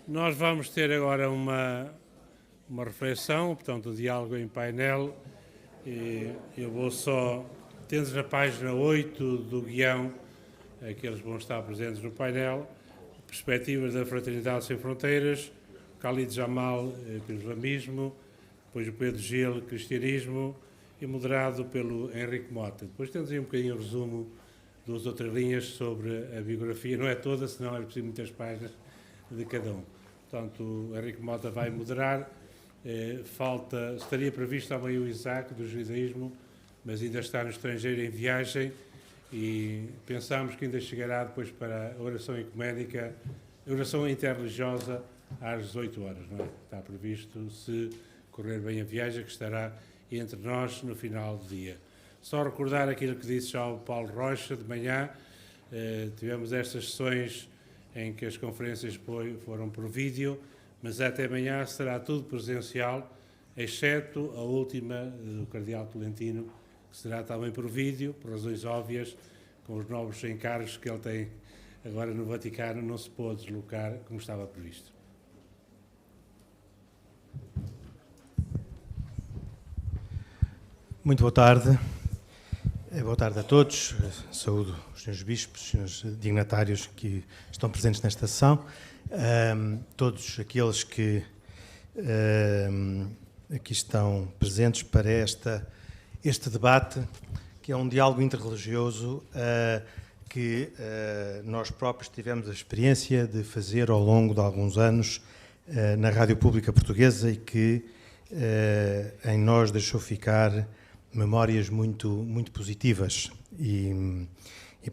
Nós vamos ter agora uma reflexão, portanto, um diálogo em painel. E eu vou só, tendo na página 8 do guião, aqueles vão estar presentes no painel, Perspectivas da Fraternidade Sem Fronteiras, Khalid Jamal, pelo Islamismo, depois o Pedro Gil, Cristianismo, e moderado pelo Henrique Mota. Depois temos aí um bocadinho o resumo, 2 ou 3 linhas sobre a biografia, não é toda, senão é preciso muitas páginas de cada um. Portanto, o Henrique Mota vai moderar. Estaria previsto também o Isaac, do judaísmo, mas ainda está no estrangeiro em viagem e pensamos que ainda chegará depois para a oração ecuménica, a oração interreligiosa às 18 horas, não é? Está previsto, se correr bem a viagem, que estará entre nós no final do dia. Só recordar aquilo que disse já o Paulo Rocha de manhã, tivemos estas sessões em que as conferências foram por vídeo, mas até amanhã será tudo presencial, exceto a última do Cardeal Tolentino, que será também por vídeo, por razões óbvias, com os novos encargos que ele tem agora no Vaticano, não se pôde deslocar como estava previsto. Muito boa tarde. Boa tarde a todos. Saúdo os senhores bispos, os senhores dignatários que estão presentes nesta sessão. Todos aqueles que aqui estão presentes para este debate, que é um diálogo interreligioso que nós próprios tivemos a experiência de fazer ao longo de alguns anos na Rádio Pública Portuguesa e que em nós deixou ficar memórias muito positivas e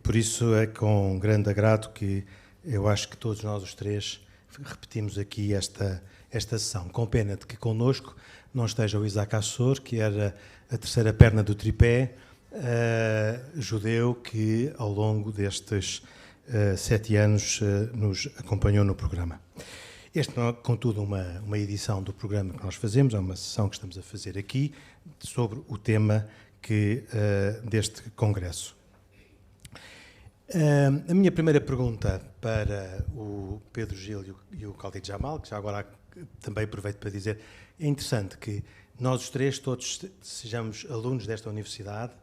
por isso é com grande agrado que eu acho que todos nós os três repetimos aqui esta sessão, com pena de que connosco não esteja o Isaac Assor, que era a terceira perna do tripé, judeu que ao longo destes 7 anos nos acompanhou no programa. Este não é, contudo, uma edição do programa que nós fazemos, é uma sessão que estamos a fazer aqui sobre o tema deste congresso. A minha primeira pergunta para o Pedro Gil e o Khalid Jamal, que já agora também aproveito para dizer, é interessante que nós os três todos sejamos alunos desta universidade,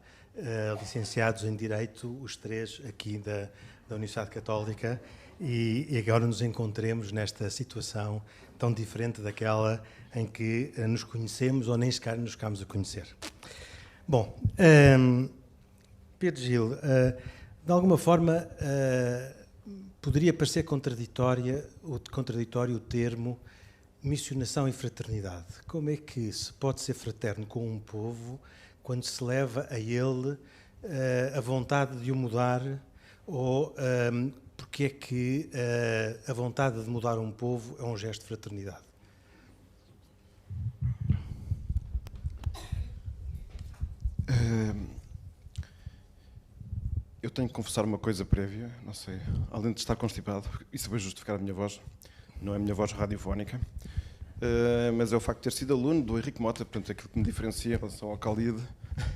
licenciados em Direito, os três aqui da Universidade Católica, e agora nos encontremos nesta situação tão diferente daquela em que nos conhecemos ou nem sequer nos ficámos a conhecer. Bom, Pedro Gil, de alguma forma poderia parecer contraditório o termo missionação e fraternidade. Como é que se pode ser fraterno com um povo quando se leva a ele a vontade de o mudar ou porque é que a vontade de mudar um povo é um gesto de fraternidade? Eu tenho que confessar uma coisa prévia, não sei, além de estar constipado, isso vai justificar a minha voz, não é a minha voz radiofónica, mas é o facto de ter sido aluno do Henrique Mota, portanto, aquilo que me diferencia em relação ao Khalid,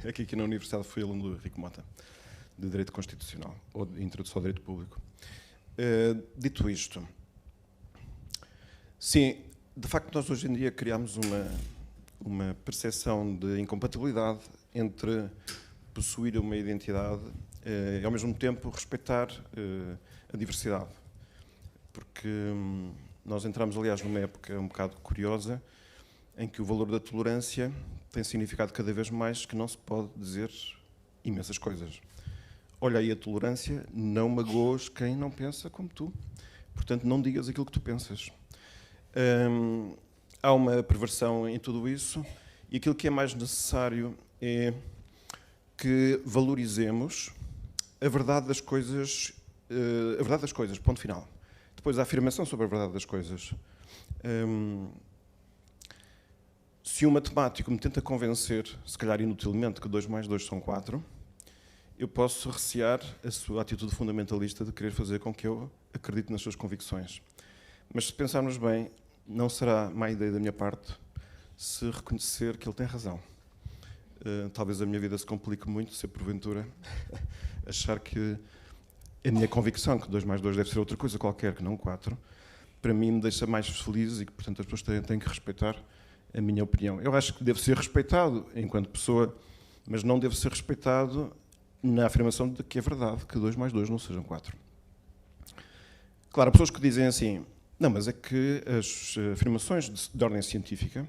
é que aqui na Universidade fui aluno do Henrique Mota, de Direito Constitucional, ou de Introdução ao Direito Público. Dito isto, sim, de facto nós hoje em dia criamos uma percepção de incompatibilidade entre possuir uma identidade e ao mesmo tempo respeitar a diversidade. Porque nós entramos, aliás, numa época um bocado curiosa em que o valor da tolerância tem significado cada vez mais que não se pode dizer imensas coisas. Olha aí a tolerância, não magoas quem não pensa como tu. Portanto, não digas aquilo que tu pensas. Há uma perversão em tudo isso e aquilo que é mais necessário é que valorizemos a verdade das coisas, ponto final. Depois a afirmação sobre a verdade das coisas. Se um matemático me tenta convencer, se calhar inutilmente, que 2 mais 2 são 4, eu posso recear a sua atitude fundamentalista de querer fazer com que eu acredite nas suas convicções. Mas se pensarmos bem, não será má ideia da minha parte se reconhecer que ele tem razão. Talvez a minha vida se complique muito se, porventura, achar que a minha convicção que 2 mais 2 deve ser outra coisa qualquer que não 4, para mim me deixa mais feliz e que, portanto, as pessoas têm que respeitar a minha opinião. Eu acho que devo ser respeitado enquanto pessoa, mas não devo ser respeitado na afirmação de que é verdade que 2 mais 2 não sejam 4. Claro, há pessoas que dizem assim, não, mas é que as afirmações de ordem científica,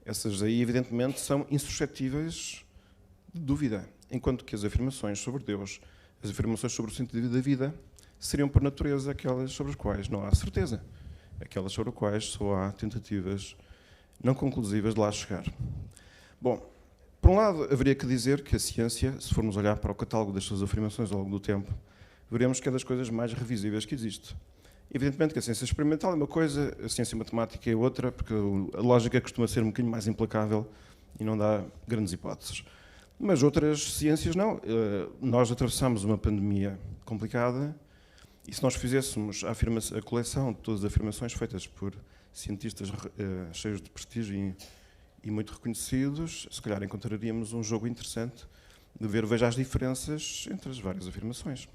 essas aí, evidentemente, são insuscetíveis de dúvida, enquanto que as afirmações sobre Deus, as afirmações sobre o sentido da vida, seriam, por natureza, aquelas sobre as quais não há certeza, aquelas sobre as quais só há tentativas não conclusivas de lá chegar. Bom, por um lado, haveria que dizer que a ciência, se formos olhar para o catálogo das suas afirmações ao longo do tempo, veremos que é das coisas mais revisíveis que existe. Evidentemente que a ciência experimental é uma coisa, a ciência matemática é outra, porque a lógica costuma ser um bocadinho mais implacável e não dá grandes hipóteses. Mas outras ciências não. Nós atravessamos uma pandemia complicada e se nós fizéssemos a coleção de todas as afirmações feitas por cientistas cheios de prestígio e muito reconhecidos, se calhar encontraríamos um jogo interessante de ver, veja as diferenças entre as várias afirmações.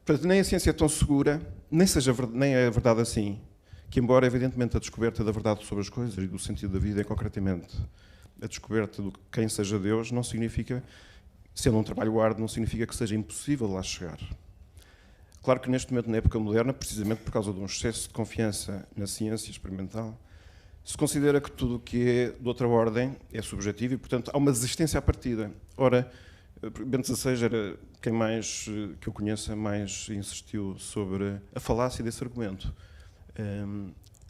Portanto, nem a ciência é tão segura, nem é verdade assim, que embora evidentemente a descoberta da verdade sobre as coisas e do sentido da vida, concretamente a descoberta de quem seja Deus, não significa, sendo um trabalho árduo, não significa que seja impossível lá chegar. Claro que neste momento, na época moderna, precisamente por causa de um excesso de confiança na ciência experimental, se considera que tudo o que é de outra ordem é subjetivo e, portanto, há uma desistência à partida. Ora, Bento XVI era quem mais que eu conheça mais insistiu sobre a falácia desse argumento.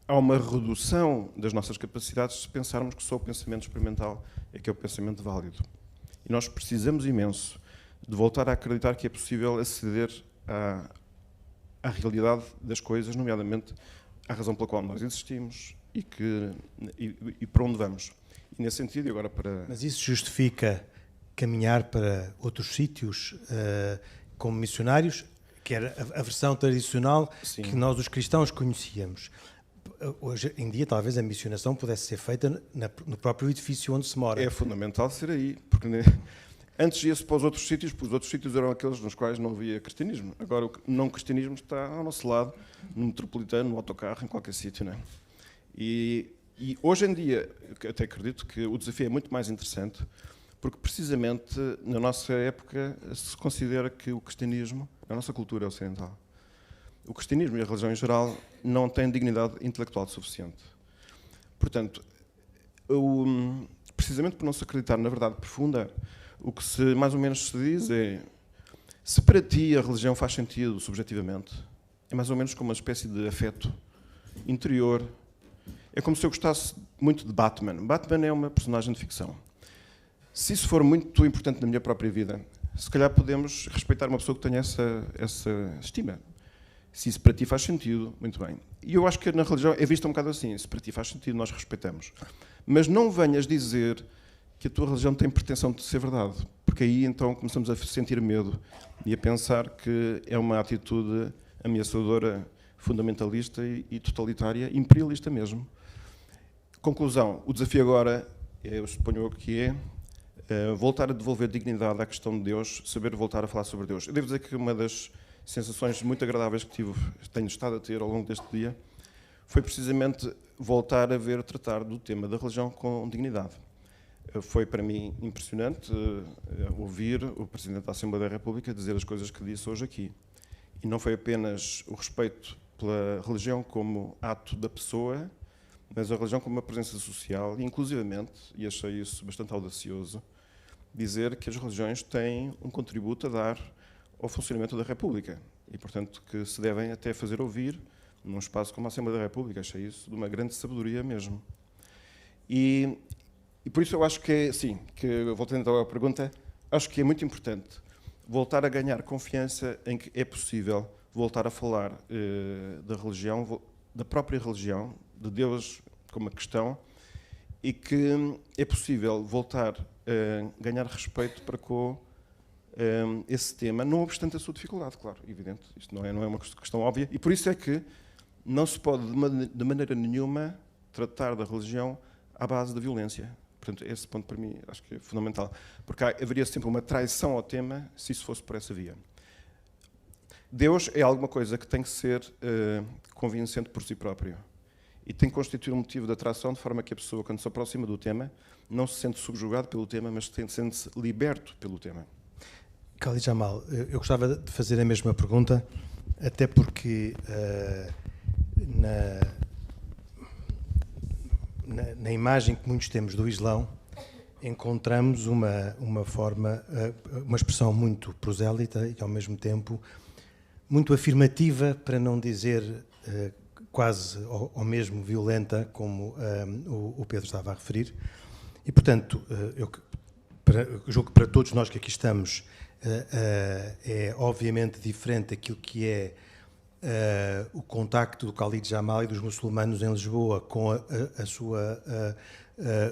Há uma redução das nossas capacidades se pensarmos que só o pensamento experimental é que é o pensamento válido. E nós precisamos imenso de voltar a acreditar que é possível aceder à realidade das coisas, nomeadamente à razão pela qual nós existimos e para onde vamos. E nesse sentido, e agora para... Mas isso justifica caminhar para outros sítios como missionários, que era a versão tradicional Sim. que nós os cristãos conhecíamos. Hoje em dia, talvez a missionação pudesse ser feita no próprio edifício onde se mora. É fundamental ser aí, porque antes ia-se para os outros sítios, porque os outros sítios eram aqueles nos quais não havia cristianismo. Agora o não cristianismo está ao nosso lado, no metropolitano, no autocarro, em qualquer sítio, não é? E hoje em dia, eu até acredito que o desafio é muito mais interessante, porque precisamente na nossa época se considera que o cristianismo, a nossa cultura ocidental, o cristianismo e a religião em geral não têm dignidade intelectual suficiente. Portanto, precisamente por não se acreditar na verdade profunda, o que mais ou menos se diz é, se para ti a religião faz sentido subjetivamente, é mais ou menos como uma espécie de afeto interior. É como se eu gostasse muito de Batman. Batman é uma personagem de ficção. Se isso for muito importante na minha própria vida, se calhar podemos respeitar uma pessoa que tenha essa estima. Se isso para ti faz sentido, muito bem. E eu acho que na religião é visto um bocado assim. Se para ti faz sentido, nós respeitamos. Mas não venhas dizer que a tua religião tem pretensão de ser verdade. Porque aí então começamos a sentir medo e a pensar que é uma atitude ameaçadora, fundamentalista e totalitária, imperialista mesmo. Conclusão, o desafio agora, eu suponho que é voltar a devolver dignidade à questão de Deus, saber voltar a falar sobre Deus. Eu devo dizer que uma das sensações muito agradáveis que tenho estado a ter ao longo deste dia foi precisamente voltar a tratar do tema da religião com dignidade. Foi para mim impressionante ouvir o Presidente da Assembleia da República dizer as coisas que disse hoje aqui. E não foi apenas o respeito pela religião como ato da pessoa, mas a religião como uma presença social, e inclusivamente, e achei isso bastante audacioso, dizer que as religiões têm um contributo a dar ao funcionamento da República e, portanto, que se devem até fazer ouvir num espaço como a Assembleia da República. Achei isso de uma grande sabedoria mesmo. E por isso eu acho que, sim, voltando então à pergunta, acho que é muito importante voltar a ganhar confiança em que é possível voltar a falar da religião, da própria religião, de Deus como uma questão, e que é possível voltar a ganhar respeito para com esse tema, não obstante a sua dificuldade, claro, evidente. Isto não é uma questão óbvia, e por isso é que não se pode, de maneira nenhuma, tratar da religião à base da violência. Portanto, esse ponto para mim acho que é fundamental, porque haveria sempre uma traição ao tema se isso fosse por essa via. Deus é alguma coisa que tem que ser convincente por si próprio e tem que constituir um motivo de atração, de forma que a pessoa, quando se aproxima do tema, não se sente subjugado pelo tema, mas sente-se liberto pelo tema. Khalid Jamal, eu gostava de fazer a mesma pergunta, até porque na imagem que muitos temos do Islão, encontramos uma forma, uma expressão muito prosélita e, ao mesmo tempo, muito afirmativa, para não dizer quase ou mesmo violenta, como o Pedro estava a referir. E, portanto, eu julgo que para todos nós que aqui estamos é obviamente diferente aquilo que é o contacto do Khalid Jamal e dos muçulmanos em Lisboa com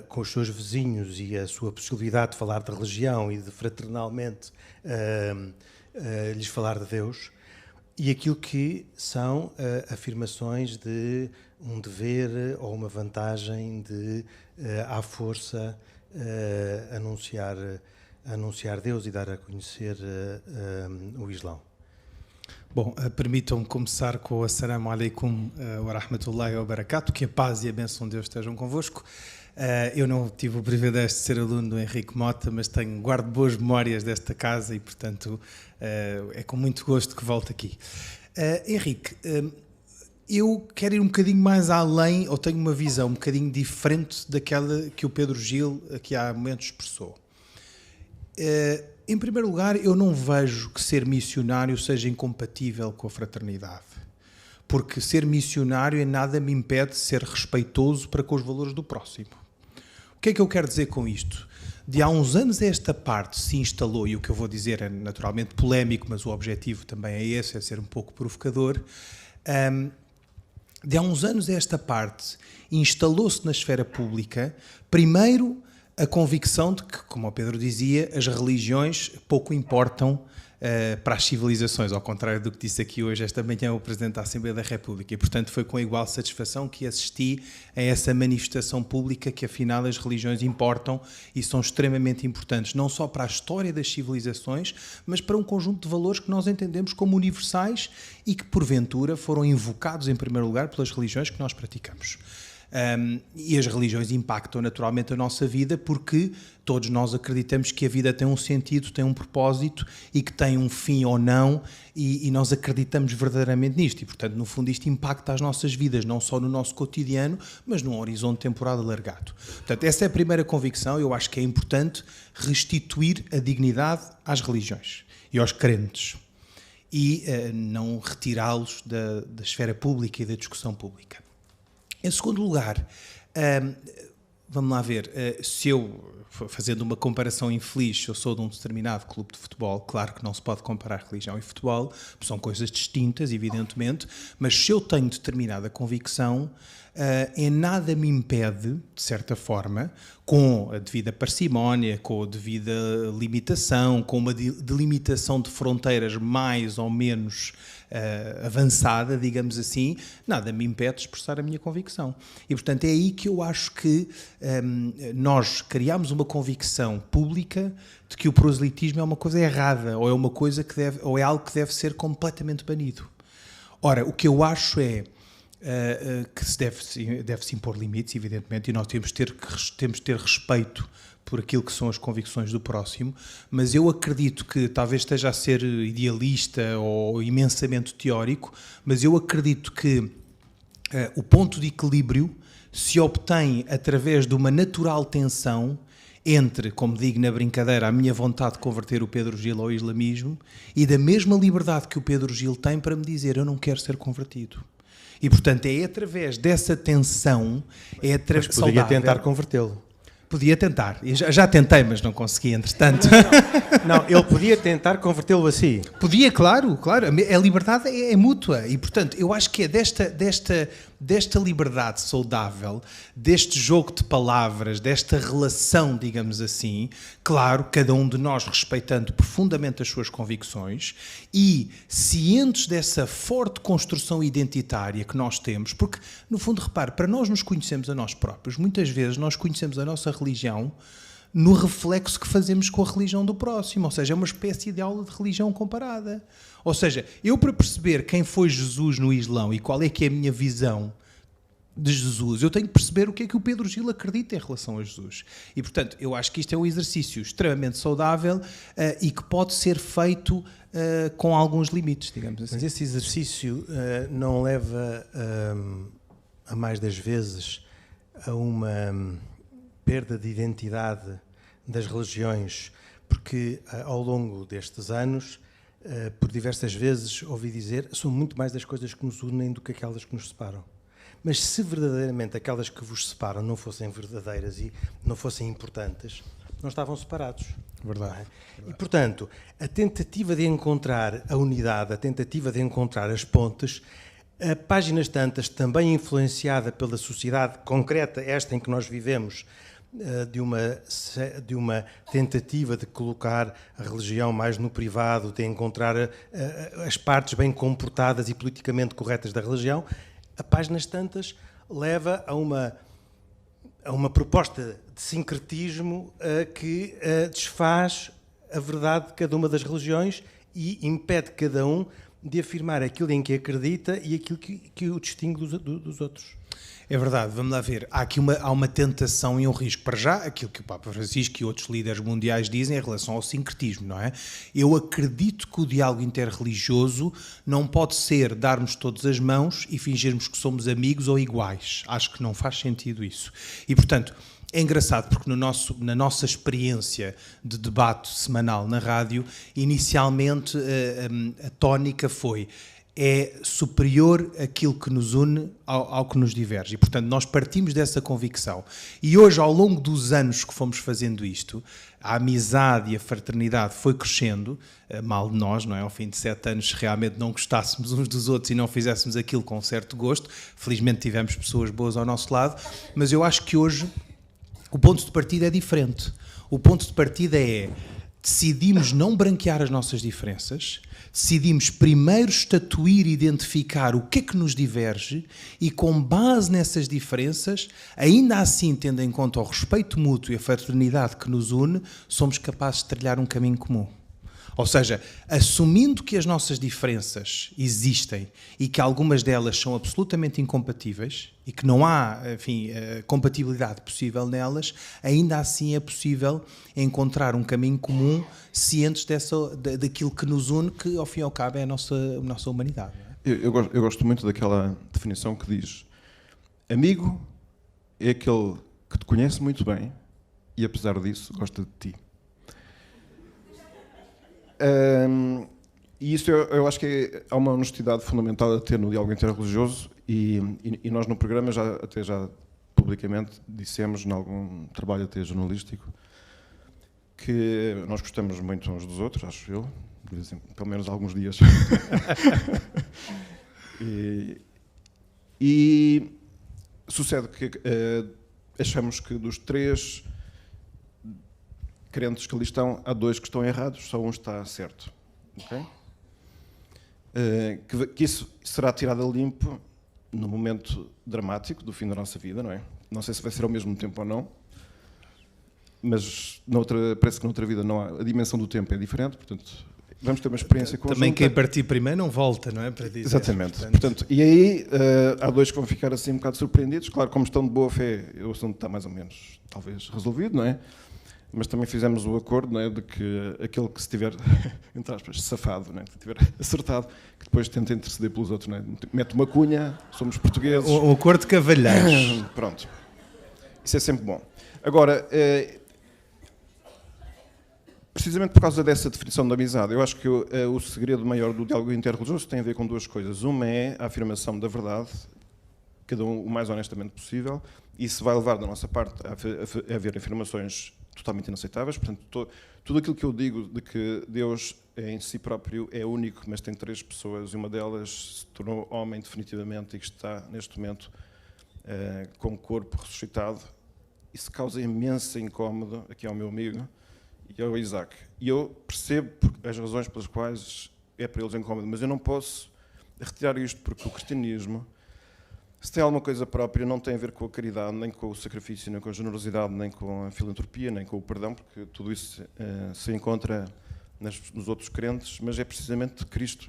com os seus vizinhos e a sua possibilidade de falar de religião e de fraternalmente lhes falar de Deus, e aquilo que são afirmações de um dever ou uma vantagem de, à força, anunciar Deus e dar a conhecer o Islão. Bom, permitam-me começar com o Assalamu alaikum wa rahmatullahi wa barakatuh, que a paz e a bênção de Deus estejam convosco. Eu não tive o privilégio de ser aluno do Henrique Mota, mas guardo boas memórias desta casa e, portanto, é com muito gosto que volto aqui. Henrique, eu quero ir um bocadinho mais além, ou tenho uma visão um bocadinho diferente daquela que o Pedro Gil aqui há momentos expressou. Em primeiro lugar, eu não vejo que ser missionário seja incompatível com a fraternidade. Porque ser missionário em nada me impede de ser respeitoso para com os valores do próximo. O que é que eu quero dizer com isto? De há uns anos esta parte se instalou, e o que eu vou dizer é naturalmente polémico, mas o objetivo também é esse, é ser um pouco provocador. De há uns anos esta parte instalou-se na esfera pública, primeiro, a convicção de que, como o Pedro dizia, as religiões pouco importam para as civilizações, ao contrário do que disse aqui hoje esta manhã o Presidente da Assembleia da República. E, portanto, foi com igual satisfação que assisti a essa manifestação pública que, afinal, as religiões importam e são extremamente importantes, não só para a história das civilizações, mas para um conjunto de valores que nós entendemos como universais e que, porventura, foram invocados, em primeiro lugar, pelas religiões que nós praticamos. E as religiões impactam naturalmente a nossa vida porque todos nós acreditamos que a vida tem um sentido, tem um propósito e que tem um fim ou não, e nós acreditamos verdadeiramente nisto e, portanto, no fundo isto impacta as nossas vidas, não só no nosso cotidiano, mas num horizonte temporal alargado. Portanto, essa é a primeira convicção. Eu acho que é importante restituir a dignidade às religiões e aos crentes e não retirá-los da esfera pública e da discussão pública. Em segundo lugar, vamos lá ver, se eu, fazendo uma comparação infeliz, se eu sou de um determinado clube de futebol, claro que não se pode comparar religião e futebol, são coisas distintas, evidentemente, mas se eu tenho determinada convicção, em nada me impede, de certa forma, com a devida parcimónia, com a devida limitação, com uma delimitação de fronteiras mais ou menos avançada, digamos assim, nada me impede de expressar a minha convicção. E, portanto, é aí que eu acho que nós criamos uma convicção pública de que o proselitismo é uma coisa errada, ou é uma coisa que deve, ou é algo que deve ser completamente banido. Ora, o que eu acho é que se deve-se impor limites, evidentemente, e nós temos de ter respeito por aquilo que são as convicções do próximo, mas eu acredito que, talvez esteja a ser idealista ou imensamente teórico, mas eu acredito que o ponto de equilíbrio se obtém através de uma natural tensão entre, como digo na brincadeira, a minha vontade de converter o Pedro Gil ao islamismo e da mesma liberdade que o Pedro Gil tem para me dizer eu não quero ser convertido. E, portanto, é através dessa tensão... Mas poderia tentar convertê-lo. Podia tentar. Já tentei, mas não consegui, entretanto. Não, ele podia tentar convertê-lo a si. Podia, claro. A liberdade é mútua. E, portanto, eu acho que é desta liberdade saudável, deste jogo de palavras, desta relação, digamos assim, claro, cada um de nós respeitando profundamente as suas convicções e cientes dessa forte construção identitária que nós temos, porque, no fundo, repare, para nós nos conhecermos a nós próprios, muitas vezes nós conhecemos a nossa religião no reflexo que fazemos com a religião do próximo. Ou seja, é uma espécie de aula de religião comparada. Ou seja, eu para perceber quem foi Jesus no Islão e qual é que é a minha visão de Jesus, eu tenho que perceber o que é que o Pedro Gil acredita em relação a Jesus. E, portanto, eu acho que isto é um exercício extremamente saudável e que pode ser feito com alguns limites, digamos assim. Mas esse exercício não leva, a mais das vezes, a uma perda de identidade das religiões, porque ao longo destes anos, por diversas vezes, ouvi dizer, são muito mais as coisas que nos unem do que aquelas que nos separam. Mas se verdadeiramente aquelas que vos separam não fossem verdadeiras e não fossem importantes, não estavam separados. Verdade. E, portanto, a tentativa de encontrar a unidade, a tentativa de encontrar as pontes, a páginas tantas, também influenciada pela sociedade concreta, esta em que nós vivemos, de uma tentativa de colocar a religião mais no privado, de encontrar as partes bem comportadas e politicamente corretas da religião, a páginas tantas leva a uma proposta de sincretismo que desfaz a verdade de cada uma das religiões e impede cada um de afirmar aquilo em que acredita e aquilo que o distingue dos outros. É verdade, vamos lá ver. Há uma tentação e um risco. Para já, aquilo que o Papa Francisco e outros líderes mundiais dizem em relação ao sincretismo, não é? Eu acredito que o diálogo interreligioso não pode ser darmos todas as mãos e fingirmos que somos amigos ou iguais. Acho que não faz sentido isso. E, portanto, é engraçado porque na nossa experiência de debate semanal na rádio, inicialmente a tónica foi: é superior aquilo que nos une ao que nos diverge. E, portanto, nós partimos dessa convicção. E hoje, ao longo dos anos que fomos fazendo isto, a amizade e a fraternidade foi crescendo, mal de nós, não é? Ao fim de 7 anos, se realmente não gostássemos uns dos outros e não fizéssemos aquilo com certo gosto, felizmente tivemos pessoas boas ao nosso lado, mas eu acho que hoje o ponto de partida é diferente. O ponto de partida é: decidimos não branquear as nossas diferenças, decidimos primeiro estatuir e identificar o que é que nos diverge e, com base nessas diferenças, ainda assim, tendo em conta o respeito mútuo e a fraternidade que nos une, somos capazes de trilhar um caminho comum. Ou seja, assumindo que as nossas diferenças existem e que algumas delas são absolutamente incompatíveis e que não há, enfim, compatibilidade possível nelas, ainda assim é possível encontrar um caminho comum cientes daquilo que nos une, que ao fim e ao cabo é a nossa humanidade. Não é? Eu gosto muito daquela definição que diz: amigo é aquele que te conhece muito bem e, apesar disso, gosta de ti. E isso eu acho que há uma honestidade fundamental a ter no diálogo interreligioso e nós no programa já publicamente dissemos, em algum trabalho até jornalístico, que nós gostamos muito uns dos outros, acho eu, pelo menos alguns dias. e sucede que achamos que dos 3 crentes que ali estão, há 2 que estão errados, só um está certo. Okay? Que isso será tirado a limpo no momento dramático do fim da nossa vida, não é? Não sei se vai ser ao mesmo tempo ou não, mas parece que noutra vida não há, a dimensão do tempo é diferente, portanto vamos ter uma experiência conjunta. Também quem partir primeiro não volta, não é? Para dizer. Exatamente. Portanto, e aí há 2 que vão ficar assim um bocado surpreendidos. Claro, como estão de boa fé, o assunto está mais ou menos, talvez, resolvido, não é? Mas também fizemos o acordo, não é, de que aquele que se tiver, entre aspas, safado, não é, que tiver acertado, que depois tenta interceder pelos outros, não é? Mete uma cunha, somos portugueses. O acordo de cavalheiros. Pronto. Isso é sempre bom. Agora, precisamente por causa dessa definição da amizade, eu acho que o segredo maior do diálogo interreligioso tem a ver com 2 coisas. Uma é a afirmação da verdade, cada um o mais honestamente possível. Isso vai levar da nossa parte a haver afirmações totalmente inaceitáveis. Portanto, tudo aquilo que eu digo de que Deus em si próprio é único, mas tem 3 pessoas e uma delas se tornou homem definitivamente e que está neste momento com o corpo ressuscitado, isso causa imenso incómodo aqui ao meu amigo e ao Isaac. E eu percebo as razões pelas quais é para eles incómodo, mas eu não posso retirar isto, porque o cristianismo Se tem alguma coisa própria, não tem a ver com a caridade, nem com o sacrifício, nem com a generosidade, nem com a filantropia, nem com o perdão, porque tudo isso se encontra nos outros crentes, mas é precisamente Cristo.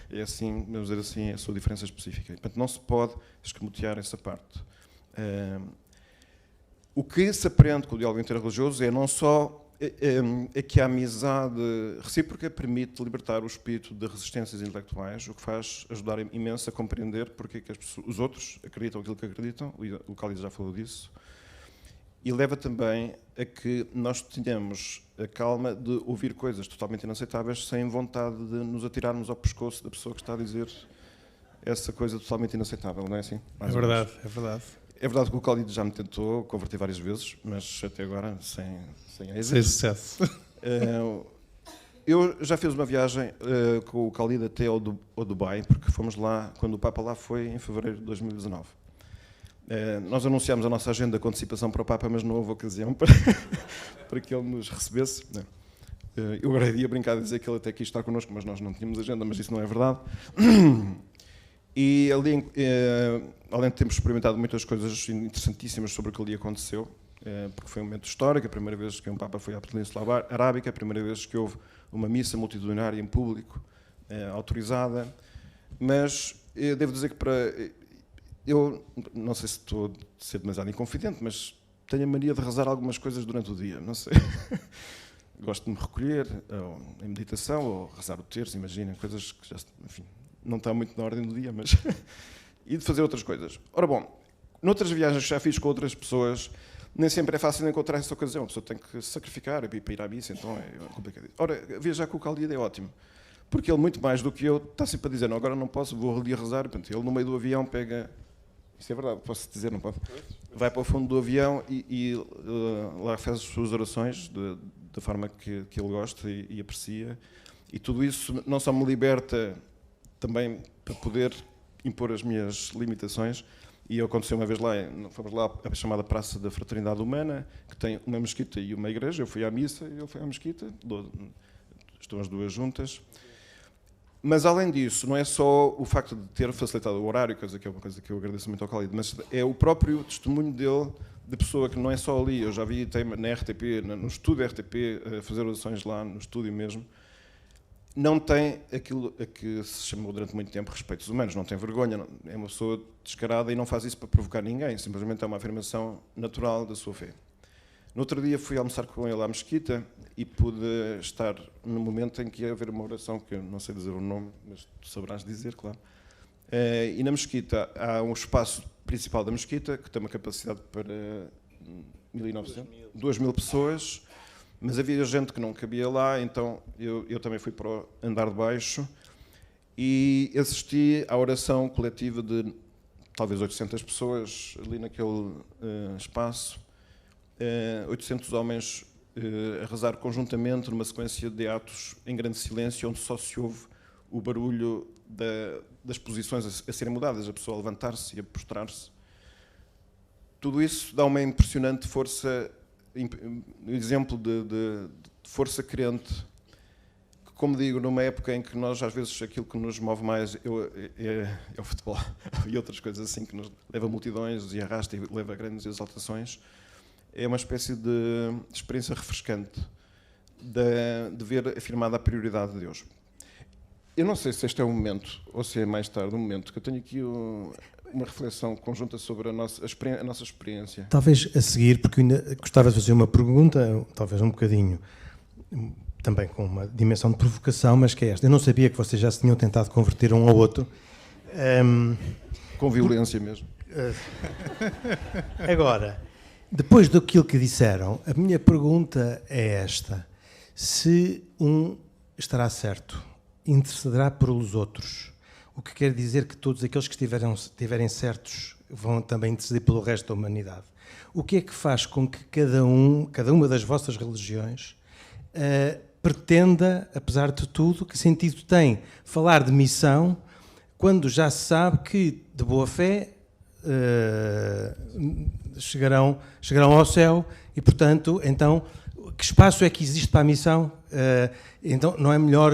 É assim, vamos dizer assim, é a sua diferença específica. Portanto, não se pode escamotear essa parte. O que se aprende com o diálogo interreligioso é não só que a amizade recíproca permite libertar o espírito de resistências intelectuais, o que faz ajudar imenso a compreender porque é que os outros acreditam aquilo que acreditam, o Khalid já falou disso, e leva também a que nós tenhamos a calma de ouvir coisas totalmente inaceitáveis sem vontade de nos atirarmos ao pescoço da pessoa que está a dizer essa coisa totalmente inaceitável, não é assim? É verdade, é verdade. É verdade que o Khalid já me tentou converter várias vezes, mas até agora sem êxito. Sem sucesso. Eu já fiz uma viagem com o Khalid até ao Dubai, porque fomos lá, quando o Papa lá foi, em fevereiro de 2019. Nós anunciámos a nossa agenda com antecipação para o Papa, mas não houve ocasião para que ele nos recebesse. Eu agora ia brincar a dizer que ele até quis estar connosco, mas nós não tínhamos agenda, mas isso não é verdade. E ali, além de termos experimentado muitas coisas interessantíssimas sobre o que ali aconteceu, porque foi um momento histórico, a primeira vez que um Papa foi à Península Arábica, a primeira vez que houve uma missa multitudinária em público, autorizada, mas eu devo dizer que eu não sei se estou a ser demasiado inconfidente, mas tenho a mania de rezar algumas coisas durante o dia, não sei. Gosto de me recolher, ou em meditação, ou rezar o terço, imaginem, coisas que já, enfim, não está muito na ordem do dia, mas... e de fazer outras coisas. Ora bom, noutras viagens que já fiz com outras pessoas, nem sempre é fácil encontrar essa ocasião. A pessoa tem que se sacrificar para ir à missa, então é complicado. Ora, viajar com o Khalid é ótimo, porque ele, muito mais do que eu, está sempre a dizer, não, agora não posso, vou ali rezar. Portanto, ele, no meio do avião, pega... Isso é verdade, posso dizer, não pode? Vai para o fundo do avião e lá faz as suas orações da forma que ele gosta e aprecia. E tudo isso não só me liberta também para poder impor as minhas limitações, e aconteceu uma vez lá, fomos lá à chamada Praça da Fraternidade Humana, que tem uma mesquita e uma igreja. Eu fui à missa e ele foi à mesquita, estão as duas juntas. Mas além disso, não é só o facto de ter facilitado o horário, coisa que é uma coisa que eu agradeço muito ao Khalid, mas é o próprio testemunho dele, de pessoa que não é só ali. Eu já vi na RTP, no estúdio RTP, fazer orações lá no estúdio mesmo. Não tem aquilo a que se chamou durante muito tempo respeitos humanos, não tem vergonha, é uma pessoa descarada e não faz isso para provocar ninguém, simplesmente é uma afirmação natural da sua fé. No outro dia fui almoçar com ele à mesquita e pude estar no momento em que ia haver uma oração, que eu não sei dizer o nome, mas tu saberás dizer, claro. E na mesquita há um espaço principal da mesquita, que tem uma capacidade para 2.000 pessoas, mas havia gente que não cabia lá, então eu também fui para o andar de baixo e assisti à oração coletiva de talvez 800 pessoas ali naquele espaço, 800 homens a rezar conjuntamente numa sequência de atos em grande silêncio, onde só se ouve o barulho das posições a serem mudadas, a pessoa a levantar-se e a prostrar-se. Tudo isso dá uma impressionante força, exemplo de força crente, que, como digo, numa época em que nós, às vezes, aquilo que nos move mais é o futebol e outras coisas assim, que nos leva a multidões e arrasta e leva a grandes exaltações, é uma espécie de experiência refrescante de ver afirmada a prioridade de Deus. Eu não sei se este é o momento, ou se é mais tarde o momento, que eu tenho aqui uma reflexão conjunta sobre a nossa experiência. Talvez a seguir, porque eu ainda gostava de fazer uma pergunta, talvez um bocadinho, também com uma dimensão de provocação, mas que é esta. Eu não sabia que vocês já se tinham tentado converter um ao outro. Com violência mesmo. Agora, depois daquilo que disseram, a minha pergunta é esta. Se um estará certo, intercederá pelos outros, o que quer dizer que todos aqueles que estiverem certos vão também interceder pelo resto da humanidade. O que é que faz com que cada uma das vossas religiões pretenda, apesar de tudo, que sentido tem falar de missão quando já se sabe que, de boa fé, chegarão ao céu e, portanto, então, que espaço é que existe para a missão? Então não é melhor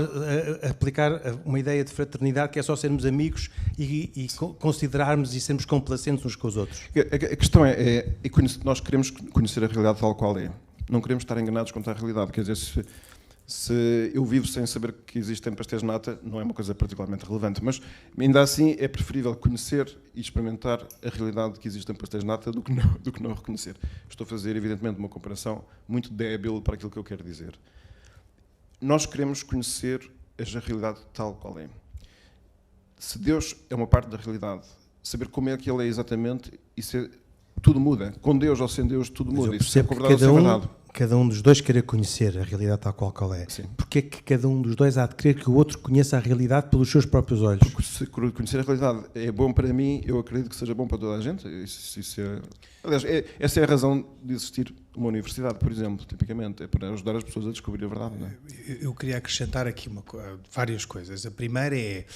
aplicar uma ideia de fraternidade que é só sermos amigos e considerarmos e sermos complacentes uns com os outros? A questão nós queremos conhecer a realidade tal qual é. Não queremos estar enganados quanto à realidade. Quer dizer, se eu vivo sem saber que existem pastéis de nata, não é uma coisa particularmente relevante, mas ainda assim é preferível conhecer e experimentar a realidade de que existem pastéis de nata do que não reconhecer. Estou a fazer, evidentemente, uma comparação muito débil para aquilo que eu quero dizer. Nós queremos conhecer a realidade tal qual é. Se Deus é uma parte da realidade, saber como é que Ele é exatamente, tudo muda. Com Deus ou sem Deus, tudo muda. Eu percebo que cada um dos dois querer conhecer a realidade tal qual é. Sim. Porque é que cada um dos dois há de querer que o outro conheça a realidade pelos seus próprios olhos? Porque se conhecer a realidade é bom para mim, eu acredito que seja bom para toda a gente. Aliás, essa é a razão de existir uma universidade, por exemplo, tipicamente. É para ajudar as pessoas a descobrir a verdade. Não é? Eu queria acrescentar aqui várias coisas. A primeira é,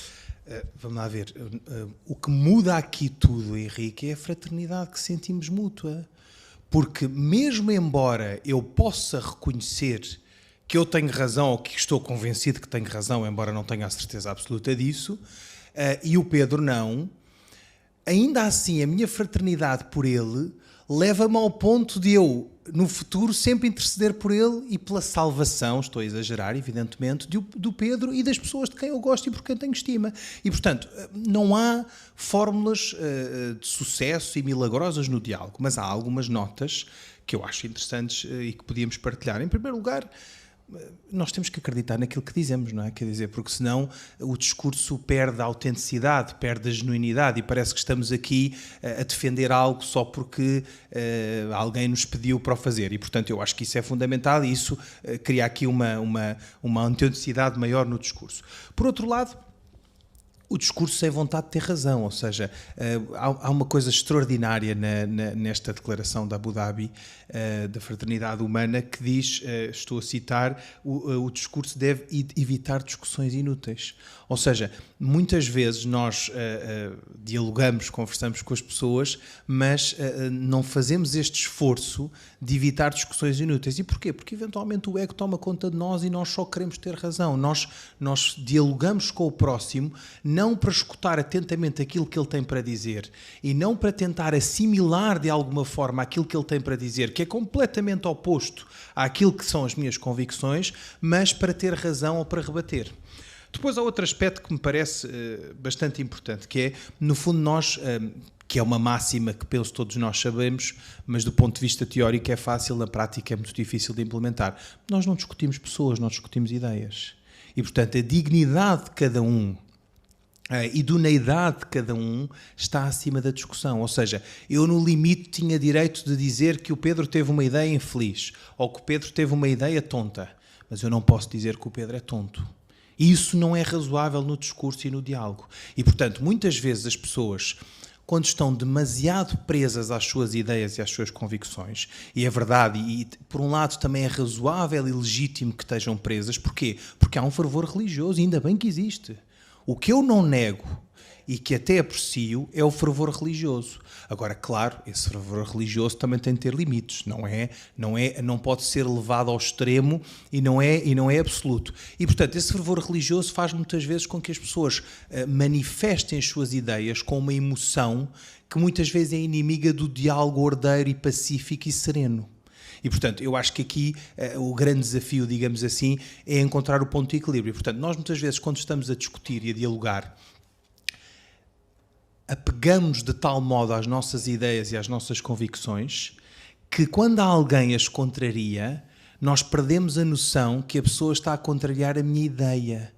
vamos lá ver, o que muda aqui tudo, Henrique, é a fraternidade que sentimos mútua. Porque mesmo embora eu possa reconhecer que eu tenho razão ou que estou convencido que tenho razão, embora não tenha a certeza absoluta disso, e o Pedro não, ainda assim a minha fraternidade por ele leva-me ao ponto de eu, no futuro, sempre interceder por ele e pela salvação, estou a exagerar, evidentemente, do Pedro e das pessoas de quem eu gosto e por quem tenho estima. E, portanto, não há fórmulas de sucesso e milagrosas no diálogo, mas há algumas notas que eu acho interessantes e que podíamos partilhar. Em primeiro lugar, nós temos que acreditar naquilo que dizemos, não é? Quer dizer, porque senão o discurso perde a autenticidade, perde a genuinidade e parece que estamos aqui a defender algo só porque alguém nos pediu para o fazer. E, portanto, eu acho que isso é fundamental e isso cria aqui uma autenticidade maior no discurso. Por outro lado, o discurso sem vontade de ter razão, ou seja, há uma coisa extraordinária nesta declaração da Abu Dhabi, da fraternidade humana, que diz, estou a citar, o discurso deve evitar discussões inúteis. Ou seja, muitas vezes nós dialogamos, conversamos com as pessoas, mas não fazemos este esforço de evitar discussões inúteis. E porquê? Porque eventualmente o ego toma conta de nós e nós só queremos ter razão. Nós dialogamos com o próximo, não para escutar atentamente aquilo que ele tem para dizer e não para tentar assimilar de alguma forma aquilo que ele tem para dizer, que é completamente oposto àquilo que são as minhas convicções, mas para ter razão ou para rebater. Depois há outro aspecto que me parece bastante importante, que é, no fundo, nós, que é uma máxima que penso todos nós sabemos, mas do ponto de vista teórico é fácil, na prática é muito difícil de implementar. Nós não discutimos pessoas, nós discutimos ideias. E, portanto, a dignidade de cada um, a idoneidade de cada um está acima da discussão. Ou seja, eu no limite tinha direito de dizer que o Pedro teve uma ideia infeliz ou que o Pedro teve uma ideia tonta, mas eu não posso dizer que o Pedro é tonto. E isso não é razoável no discurso e no diálogo. E, portanto, muitas vezes as pessoas, quando estão demasiado presas às suas ideias e às suas convicções, e é verdade, e por um lado também é razoável e legítimo que estejam presas, porquê? Porque há um fervor religioso, e ainda bem que existe. O que eu não nego e que até aprecio é o fervor religioso. Agora, claro, esse fervor religioso também tem de ter limites, não pode ser levado ao extremo e não é absoluto. E, portanto, esse fervor religioso faz muitas vezes com que as pessoas manifestem as suas ideias com uma emoção que muitas vezes é inimiga do diálogo ordeiro e pacífico e sereno. E, portanto, eu acho que aqui o grande desafio, digamos assim, é encontrar o ponto de equilíbrio. Portanto, nós muitas vezes, quando estamos a discutir e a dialogar, apegamos de tal modo às nossas ideias e às nossas convicções que quando alguém as contraria, nós perdemos a noção que a pessoa está a contrariar a minha ideia.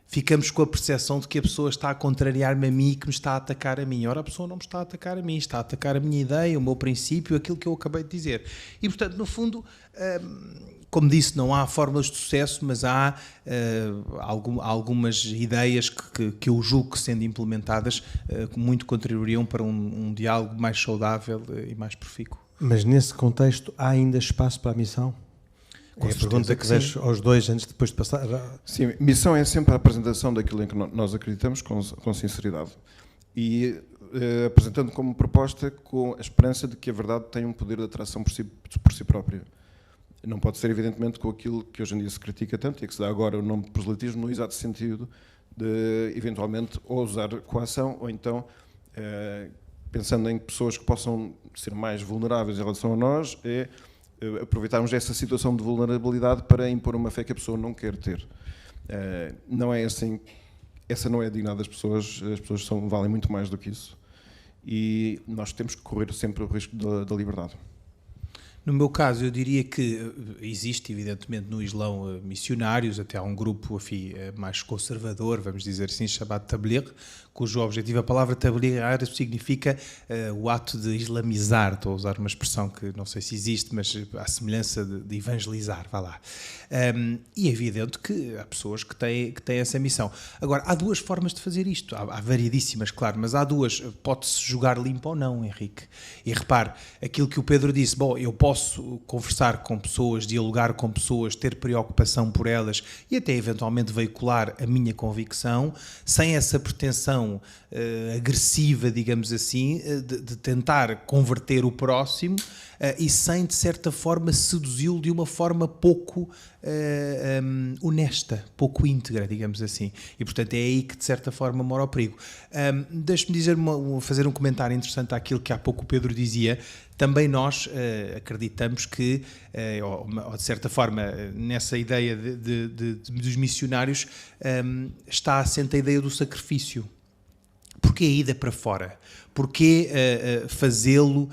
Ficamos com a percepção de que a pessoa está a contrariar-me a mim e que me está a atacar a mim. Ora, a pessoa não me está a atacar a mim, está a atacar a minha ideia, o meu princípio, aquilo que eu acabei de dizer. E, portanto, no fundo, como disse, não há fórmulas de sucesso, mas há algumas ideias que eu julgo que, sendo implementadas, muito contribuiriam para um diálogo mais saudável e mais profícuo. Mas, nesse contexto, há ainda espaço para a missão? É a pergunta que deixo aos dois antes depois de passar. Sim, missão é sempre a apresentação daquilo em que nós acreditamos com sinceridade e apresentando como proposta com a esperança de que a verdade tem um poder de atração por si própria. Não pode ser, evidentemente, com aquilo que hoje em dia se critica tanto e que se dá agora o nome de proselitismo no exato sentido de, eventualmente, ou usar coação ou então, pensando em pessoas que possam ser mais vulneráveis em relação a nós, aproveitarmos essa situação de vulnerabilidade para impor uma fé que a pessoa não quer ter. Não é assim, essa não é a dignidade das pessoas, as pessoas valem muito mais do que isso. E nós temos que correr sempre o risco da liberdade. No meu caso, eu diria que existe, evidentemente, no Islão missionários, até há um grupo mais conservador, vamos dizer assim, chamado Tabligh, cujo objetivo, a palavra Tabligh árabe significa o ato de islamizar, estou a usar uma expressão que não sei se existe, mas à semelhança de evangelizar, vá lá. E é evidente que há pessoas que têm essa missão. Agora, há duas formas de fazer isto, há variedíssimas, claro, mas há duas, pode-se jogar limpo ou não, Henrique. E repare, aquilo que o Pedro disse, bom, eu posso conversar com pessoas, dialogar com pessoas, ter preocupação por elas e até eventualmente veicular a minha convicção, sem essa pretensão agressiva, digamos assim, de tentar converter o próximo e sem, de certa forma, seduzi-lo de uma forma pouco honesta, pouco íntegra, digamos assim. E, portanto, é aí que, de certa forma, mora o perigo. Deixe-me fazer um comentário interessante àquilo que há pouco o Pedro dizia. Também nós acreditamos que, ou de certa forma, nessa ideia dos missionários, está assente a ideia do sacrifício. Porquê a ida para fora? Porquê fazê-lo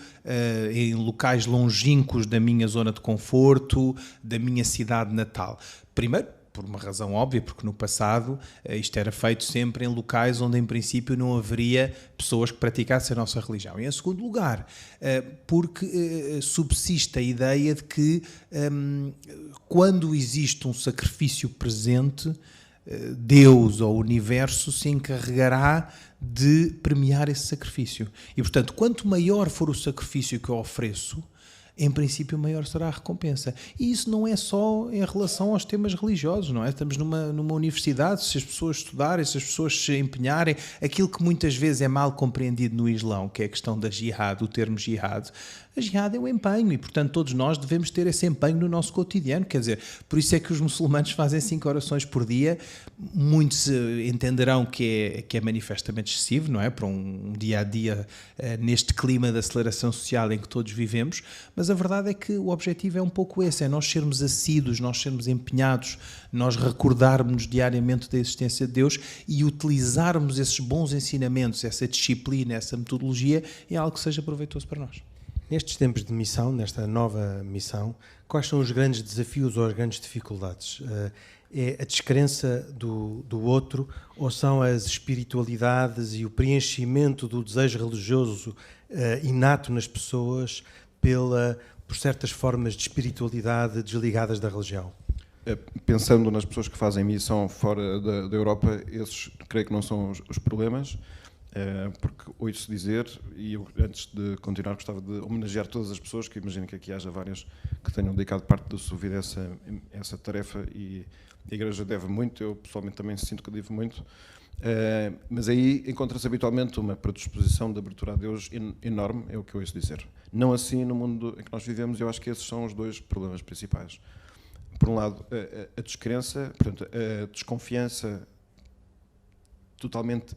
em locais longínquos da minha zona de conforto, da minha cidade natal? Primeiro, por uma razão óbvia, porque no passado isto era feito sempre em locais onde em princípio não haveria pessoas que praticassem a nossa religião. E em segundo lugar, porque subsiste a ideia de que quando existe um sacrifício presente, Deus ou o universo se encarregará de premiar esse sacrifício. E, portanto, quanto maior for o sacrifício que eu ofereço, em princípio maior será a recompensa. E isso não é só em relação aos temas religiosos, não é? Estamos numa universidade, se as pessoas estudarem, se as pessoas se empenharem, aquilo que muitas vezes é mal compreendido no Islão, que é a questão da jihad, o termo jihad, a jihad é um empenho e, portanto, todos nós devemos ter esse empenho no nosso cotidiano. Quer dizer, por isso é que os muçulmanos fazem 5 orações por dia. Muitos entenderão que é manifestamente excessivo, não é? Para um dia-a-dia neste clima de aceleração social em que todos vivemos, mas a verdade é que o objetivo é um pouco esse, é nós sermos assíduos, nós sermos empenhados, nós recordarmos diariamente da existência de Deus e utilizarmos esses bons ensinamentos, essa disciplina, essa metodologia em algo que seja proveitoso para nós. Nestes tempos de missão, nesta nova missão, quais são os grandes desafios ou as grandes dificuldades? É a descrença do outro ou são as espiritualidades e o preenchimento do desejo religioso inato nas pessoas por certas formas de espiritualidade desligadas da religião? Pensando nas pessoas que fazem missão fora da Europa, esses creio que não são os problemas. Porque ouço dizer, e eu antes de continuar gostava de homenagear todas as pessoas, que imagino que aqui haja várias que tenham dedicado parte da sua vida a essa tarefa e a Igreja deve muito, eu pessoalmente também sinto que devo muito, mas aí encontra-se habitualmente uma predisposição de abertura a Deus enorme, é o que eu ouço dizer. Não assim no mundo em que nós vivemos, eu acho que esses são os dois problemas principais. Por um lado, a descrença, portanto, a desconfiança totalmente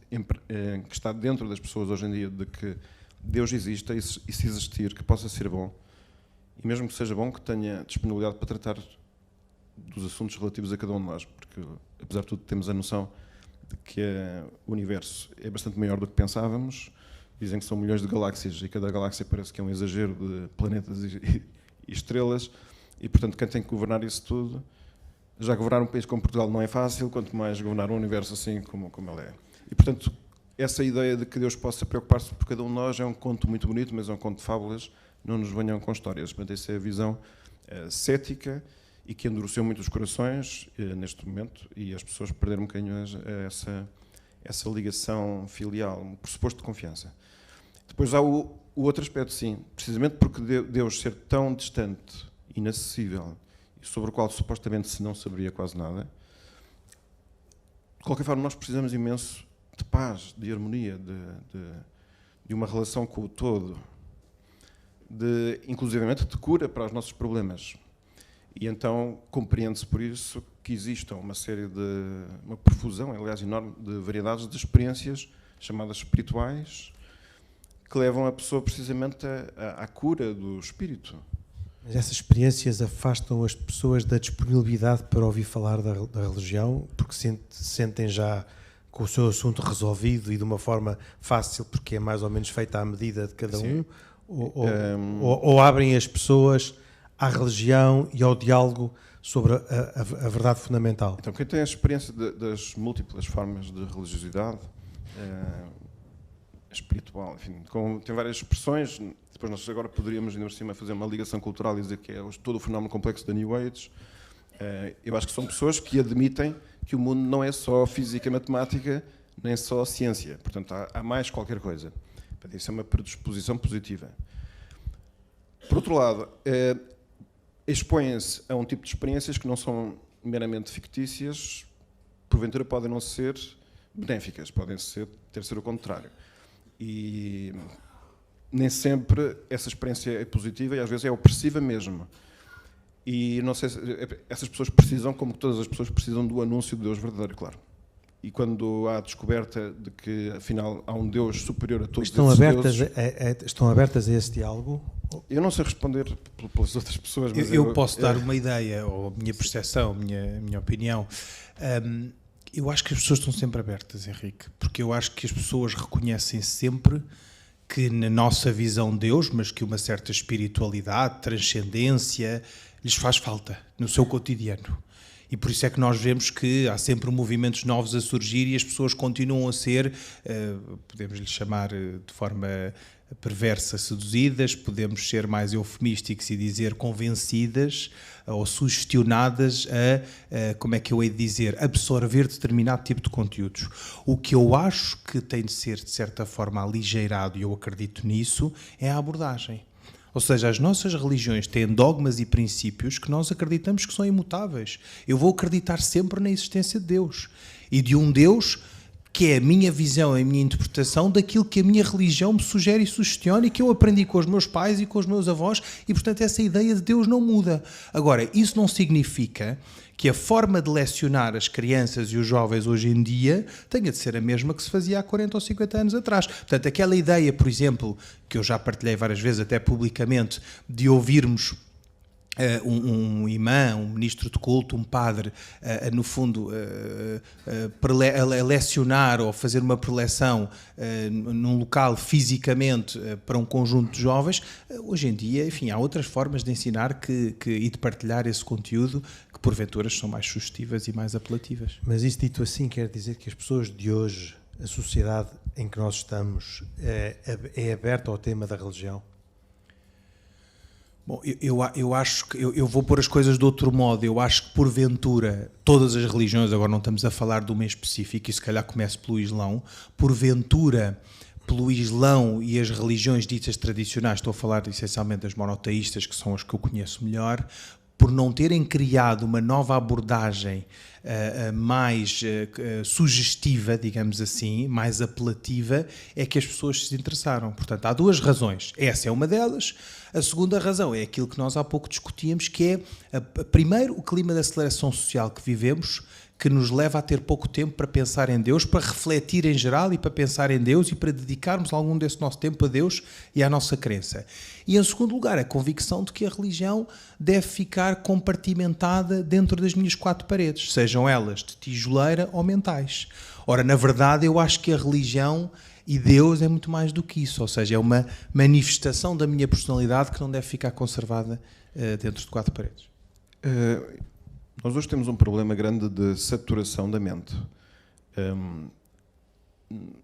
que está dentro das pessoas hoje em dia de que Deus exista e se existir, que possa ser bom e mesmo que seja bom que tenha disponibilidade para tratar dos assuntos relativos a cada um de nós, porque apesar de tudo temos a noção de que o universo é bastante maior do que pensávamos, dizem que são milhões de galáxias e cada galáxia parece que é um exagero de planetas e estrelas e portanto quem tem que governar isso tudo. Já governar um país como Portugal não é fácil, quanto mais governar um universo assim como ele é. E, portanto, essa ideia de que Deus possa preocupar-se por cada um de nós é um conto muito bonito, mas é um conto de fábulas, não nos venham com histórias. Portanto, essa é a visão cética e que endureceu muito os corações neste momento e as pessoas perderam um bocadinho essa ligação filial, um pressuposto de confiança. Depois há o outro aspecto, sim, precisamente porque Deus ser tão distante, inacessível, sobre o qual supostamente se não saberia quase nada. De qualquer forma, nós precisamos imenso de paz, de harmonia, de uma relação com o todo, inclusivamente de cura para os nossos problemas. E então compreende-se por isso que exista uma profusão, aliás, enorme, de variedades de experiências chamadas espirituais que levam a pessoa precisamente à cura do espírito. Mas essas experiências afastam as pessoas da disponibilidade para ouvir falar da religião, porque sentem já com o seu assunto resolvido e de uma forma fácil, porque é mais ou menos feita à medida de cada um, ou abrem as pessoas à religião e ao diálogo sobre a verdade fundamental. Então, quem tem a experiência das múltiplas formas de religiosidade espiritual, enfim, tem várias expressões. Depois nós agora poderíamos, ainda por cima, fazer uma ligação cultural e dizer que é todo o fenómeno complexo da New Age. Eu acho que são pessoas que admitem que o mundo não é só física e matemática, nem só ciência. Portanto, há mais qualquer coisa. Isso é uma predisposição positiva. Por outro lado, expõem-se a um tipo de experiências que não são meramente fictícias, porventura podem não ser benéficas, podem ter ser o contrário. E nem sempre essa experiência é positiva e às vezes é opressiva mesmo. E não sei se essas pessoas precisam, como todas as pessoas precisam, do anúncio de Deus verdadeiro, claro. E quando há a descoberta de que afinal há um Deus superior a todos estão abertas a esse diálogo? Eu não sei responder pelas outras pessoas, mas eu posso dar uma ideia, ou a minha percepção, a minha opinião. Eu acho que as pessoas estão sempre abertas, Henrique, porque eu acho que as pessoas reconhecem sempre que na nossa visão de Deus, mas que uma certa espiritualidade, transcendência, lhes faz falta no seu cotidiano. E por isso é que nós vemos que há sempre movimentos novos a surgir e as pessoas continuam a ser, podemos lhe chamar de forma perversa, seduzidas, podemos ser mais eufemísticos e dizer convencidas ou sugestionadas a, como é que eu hei de dizer, absorver determinado tipo de conteúdos. O que eu acho que tem de ser, de certa forma, aligeirado, e eu acredito nisso, é a abordagem. Ou seja, as nossas religiões têm dogmas e princípios que nós acreditamos que são imutáveis. Eu vou acreditar sempre na existência de Deus. E de um Deus que é a minha visão, a minha interpretação daquilo que a minha religião me sugere e sugestiona e que eu aprendi com os meus pais e com os meus avós e, portanto, essa ideia de Deus não muda. Agora, isso não significa que a forma de lecionar as crianças e os jovens hoje em dia tenha de ser a mesma que se fazia há 40 ou 50 anos atrás. Portanto, aquela ideia, por exemplo, que eu já partilhei várias vezes, até publicamente, de ouvirmos um imã, um ministro de culto, um padre, no fundo, lecionar ou fazer uma preleção num local fisicamente para um conjunto de jovens, hoje em dia, enfim, há outras formas de ensinar e de partilhar esse conteúdo que, porventura, são mais sugestivas e mais apelativas. Mas isso dito assim quer dizer que as pessoas de hoje, a sociedade em que nós estamos, é aberta ao tema da religião? Bom, eu acho que eu vou pôr as coisas de outro modo. Eu acho que, porventura, todas as religiões, agora não estamos a falar de uma em específico, e se calhar começo pelo Islão, porventura, pelo Islão e as religiões ditas tradicionais, estou a falar essencialmente das monoteístas, que são as que eu conheço melhor, por não terem criado uma nova abordagem mais sugestiva, digamos assim, mais apelativa, é que as pessoas se interessaram. Portanto, há duas razões. Essa é uma delas. A segunda razão é aquilo que nós há pouco discutíamos, que é, primeiro, o clima de aceleração social que vivemos, que nos leva a ter pouco tempo para pensar em Deus, para refletir em geral e para pensar em Deus e para dedicarmos algum desse nosso tempo a Deus e à nossa crença. E, em segundo lugar, a convicção de que a religião deve ficar compartimentada dentro das minhas quatro paredes, sejam elas de tijoleira ou mentais. Ora, na verdade, eu acho que a religião e Deus é muito mais do que isso, ou seja, é uma manifestação da minha personalidade que não deve ficar conservada dentro de quatro paredes. Nós hoje temos um problema grande de saturação da mente.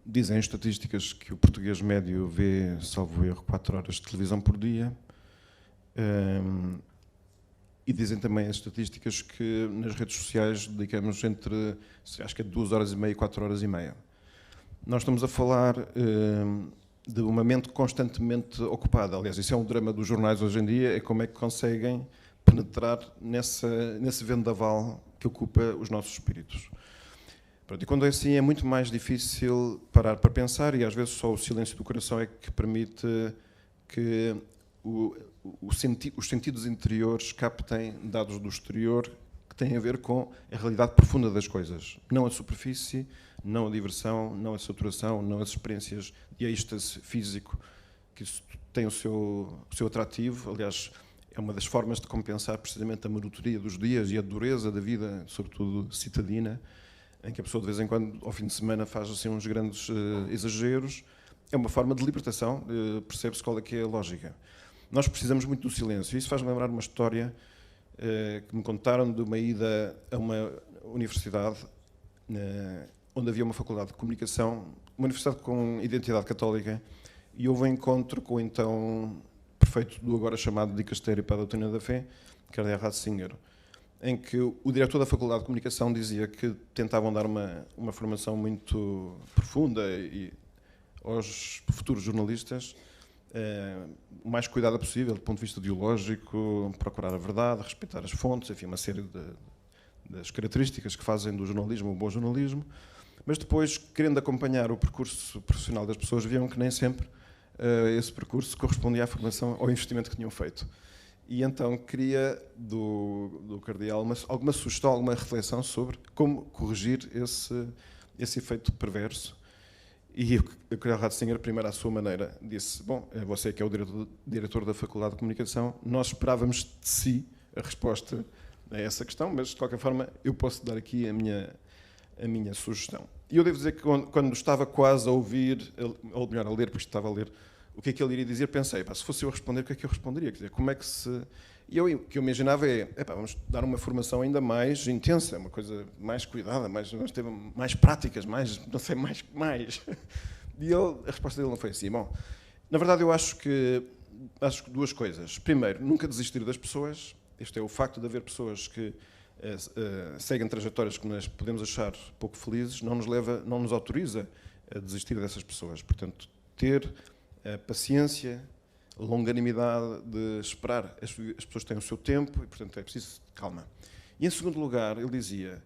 Dizem estatísticas que o português médio vê, salvo erro, 4 horas de televisão por dia. E dizem também as estatísticas que nas redes sociais dedicamos entre, acho que é 2 horas e meia e 4 horas e meia. Nós estamos a falar de uma mente constantemente ocupada. Aliás, isso é um drama dos jornais hoje em dia, é como é que conseguem penetrar nesse vendaval que ocupa os nossos espíritos. Pronto, e quando é assim é muito mais difícil parar para pensar e às vezes só o silêncio do coração é que permite que os sentidos interiores captem dados do exterior que têm a ver com a realidade profunda das coisas. Não a superfície, não a diversão, não a saturação, não as experiências de êxtase físico, que isso tem o seu atrativo. Aliás, é uma das formas de compensar precisamente a monotonia dos dias e a dureza da vida, sobretudo citadina, em que a pessoa de vez em quando, ao fim de semana, faz assim uns grandes exageros. É uma forma de libertação, percebe-se qual é que é a lógica. Nós precisamos muito do silêncio. Isso faz-me lembrar uma história que me contaram de uma ida a uma universidade onde havia uma faculdade de comunicação, uma universidade com identidade católica, e houve um encontro com o então prefeito do agora chamado Dicastério para a Doutrina da Fé, Karl Ratzinger, em que o diretor da Faculdade de Comunicação dizia que tentavam dar uma formação muito profunda e aos futuros jornalistas o mais cuidada possível, do ponto de vista ideológico, procurar a verdade, respeitar as fontes, enfim, uma série das características que fazem do jornalismo um bom jornalismo, mas depois, querendo acompanhar o percurso profissional das pessoas, viam que nem sempre esse percurso correspondia à formação, ao investimento que tinham feito. E então queria do cardeal alguma sugestão, alguma reflexão sobre como corrigir esse efeito perverso. E o cardeal Ratzinger, primeiro à sua maneira, disse: bom, você que é o diretor da Faculdade de Comunicação, nós esperávamos de si a resposta a essa questão, mas de qualquer forma eu posso dar aqui a minha sugestão. E eu devo dizer que quando estava quase a ouvir, ou melhor, a ler, porque estava a ler, o que é que ele iria dizer, pensei, se fosse eu a responder, o que é que eu responderia? Quer dizer, como é que se... E o que eu imaginava vamos dar uma formação ainda mais intensa, uma coisa mais cuidada, mais práticas, não sei, mais. E a resposta dele não foi assim. Bom, na verdade eu acho que duas coisas. Primeiro, nunca desistir das pessoas. Este é o facto de haver pessoas que seguem trajetórias que nós podemos achar pouco felizes, não nos autoriza a desistir dessas pessoas. Portanto, ter paciência, longanimidade de esperar. As pessoas têm o seu tempo e, portanto, é preciso calma. E, em segundo lugar, ele dizia: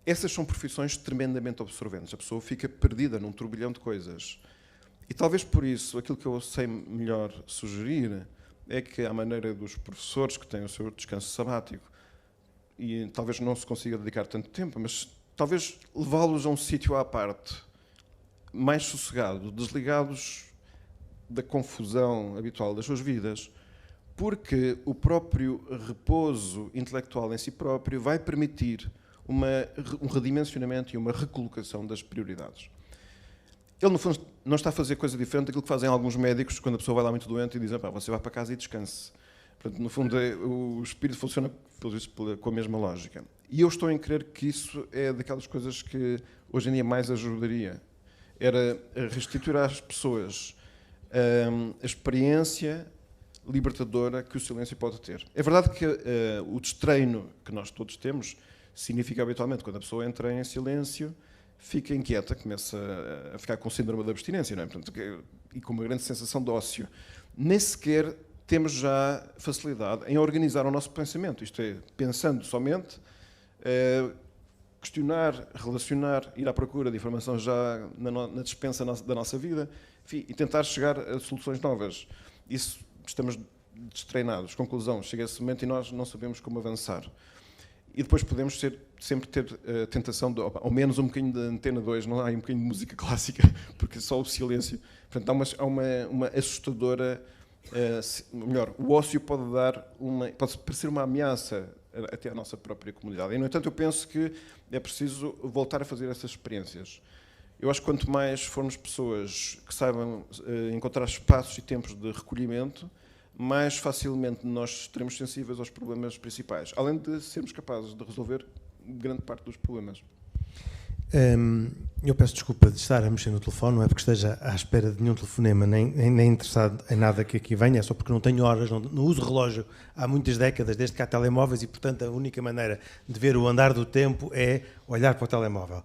essas são profissões tremendamente absorventes. A pessoa fica perdida num turbilhão de coisas. E talvez por isso, aquilo que eu sei melhor sugerir é que, à maneira dos professores que têm o seu descanso sabático, e talvez não se consiga dedicar tanto tempo, mas talvez levá-los a um sítio à parte, mais sossegado, desligados da confusão habitual das suas vidas, porque o próprio repouso intelectual em si próprio vai permitir um redimensionamento e uma recolocação das prioridades. Ele, no fundo, não está a fazer coisa diferente daquilo que fazem alguns médicos quando a pessoa vai lá muito doente e dizem: você vai para casa e descanse. Portanto, no fundo, o espírito funciona com a mesma lógica. E eu estou em crer que isso é daquelas coisas que hoje em dia mais ajudaria. Era restituir às pessoas a experiência libertadora que o silêncio pode ter. É verdade que o destreino que nós todos temos significa habitualmente, quando a pessoa entra em silêncio, fica inquieta, começa a ficar com síndrome da abstinência, não é? Portanto, e com uma grande sensação de ócio. Nem sequer temos já facilidade em organizar o nosso pensamento, isto é, pensando somente, questionar, relacionar, ir à procura de informação já na dispensa da nossa vida, enfim, e tentar chegar a soluções novas. Isso, estamos destreinados. Conclusão, chega esse momento e nós não sabemos como avançar. E depois podemos sempre ter a tentação de, ao menos um bocadinho de Antena 2, não há um bocadinho de música clássica, porque só o silêncio. Portanto, há uma assustadora... melhor, o ócio pode parecer uma ameaça até à nossa própria comunidade. E, no entanto, eu penso que é preciso voltar a fazer essas experiências. Eu acho que quanto mais formos pessoas que saibam encontrar espaços e tempos de recolhimento, mais facilmente nós estaremos sensíveis aos problemas principais, além de sermos capazes de resolver grande parte dos problemas. Eu peço desculpa de estar a mexer no telefone, não é porque esteja à espera de nenhum telefonema, nem interessado em nada que aqui venha, é só porque não tenho horas, não uso relógio há muitas décadas, desde que há telemóveis, e portanto a única maneira de ver o andar do tempo é olhar para o telemóvel.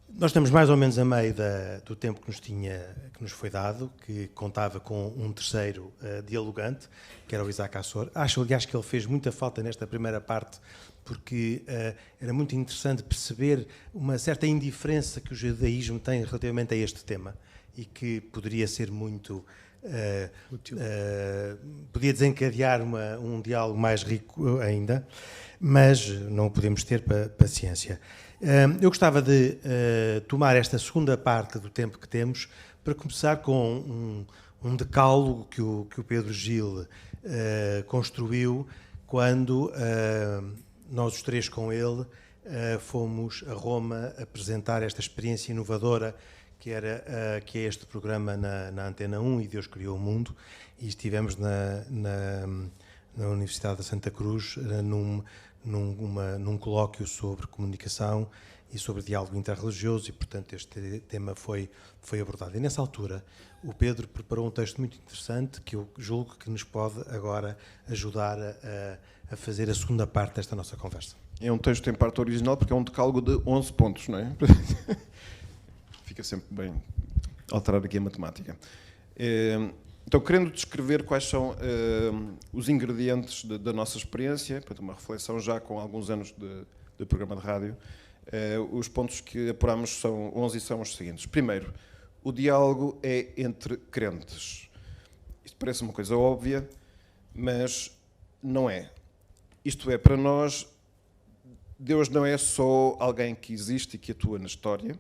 Nós estamos mais ou menos a meio do tempo que nos foi dado, que contava com um terceiro dialogante, que era o Isaac Assor. Acho, aliás, que ele fez muita falta nesta primeira parte, porque era muito interessante perceber uma certa indiferença que o judaísmo tem relativamente a este tema e que poderia ser muito podia desencadear um diálogo mais rico ainda, mas não podemos ter paciência. Eu gostava de tomar esta segunda parte do tempo que temos para começar com um decálogo que o Pedro Gil construiu quando nós os três com ele fomos a Roma apresentar esta experiência inovadora que é este programa na Antena 1 e Deus Criou o Mundo, e estivemos na Universidade de Santa Cruz num colóquio sobre comunicação e sobre diálogo interreligioso, e portanto este tema foi abordado. E nessa altura o Pedro preparou um texto muito interessante que eu julgo que nos pode agora ajudar a fazer a segunda parte desta nossa conversa. É um texto em parte original porque é um decálogo de 11 pontos, não é? Fica sempre bem alterar aqui a matemática. Então, querendo descrever quais são os ingredientes da nossa experiência, para uma reflexão já com alguns anos de programa de rádio, os pontos que apuramos são 11 e são os seguintes. Primeiro, o diálogo é entre crentes. Isto parece uma coisa óbvia, mas não é. Isto é, para nós, Deus não é só alguém que existe e que atua na história,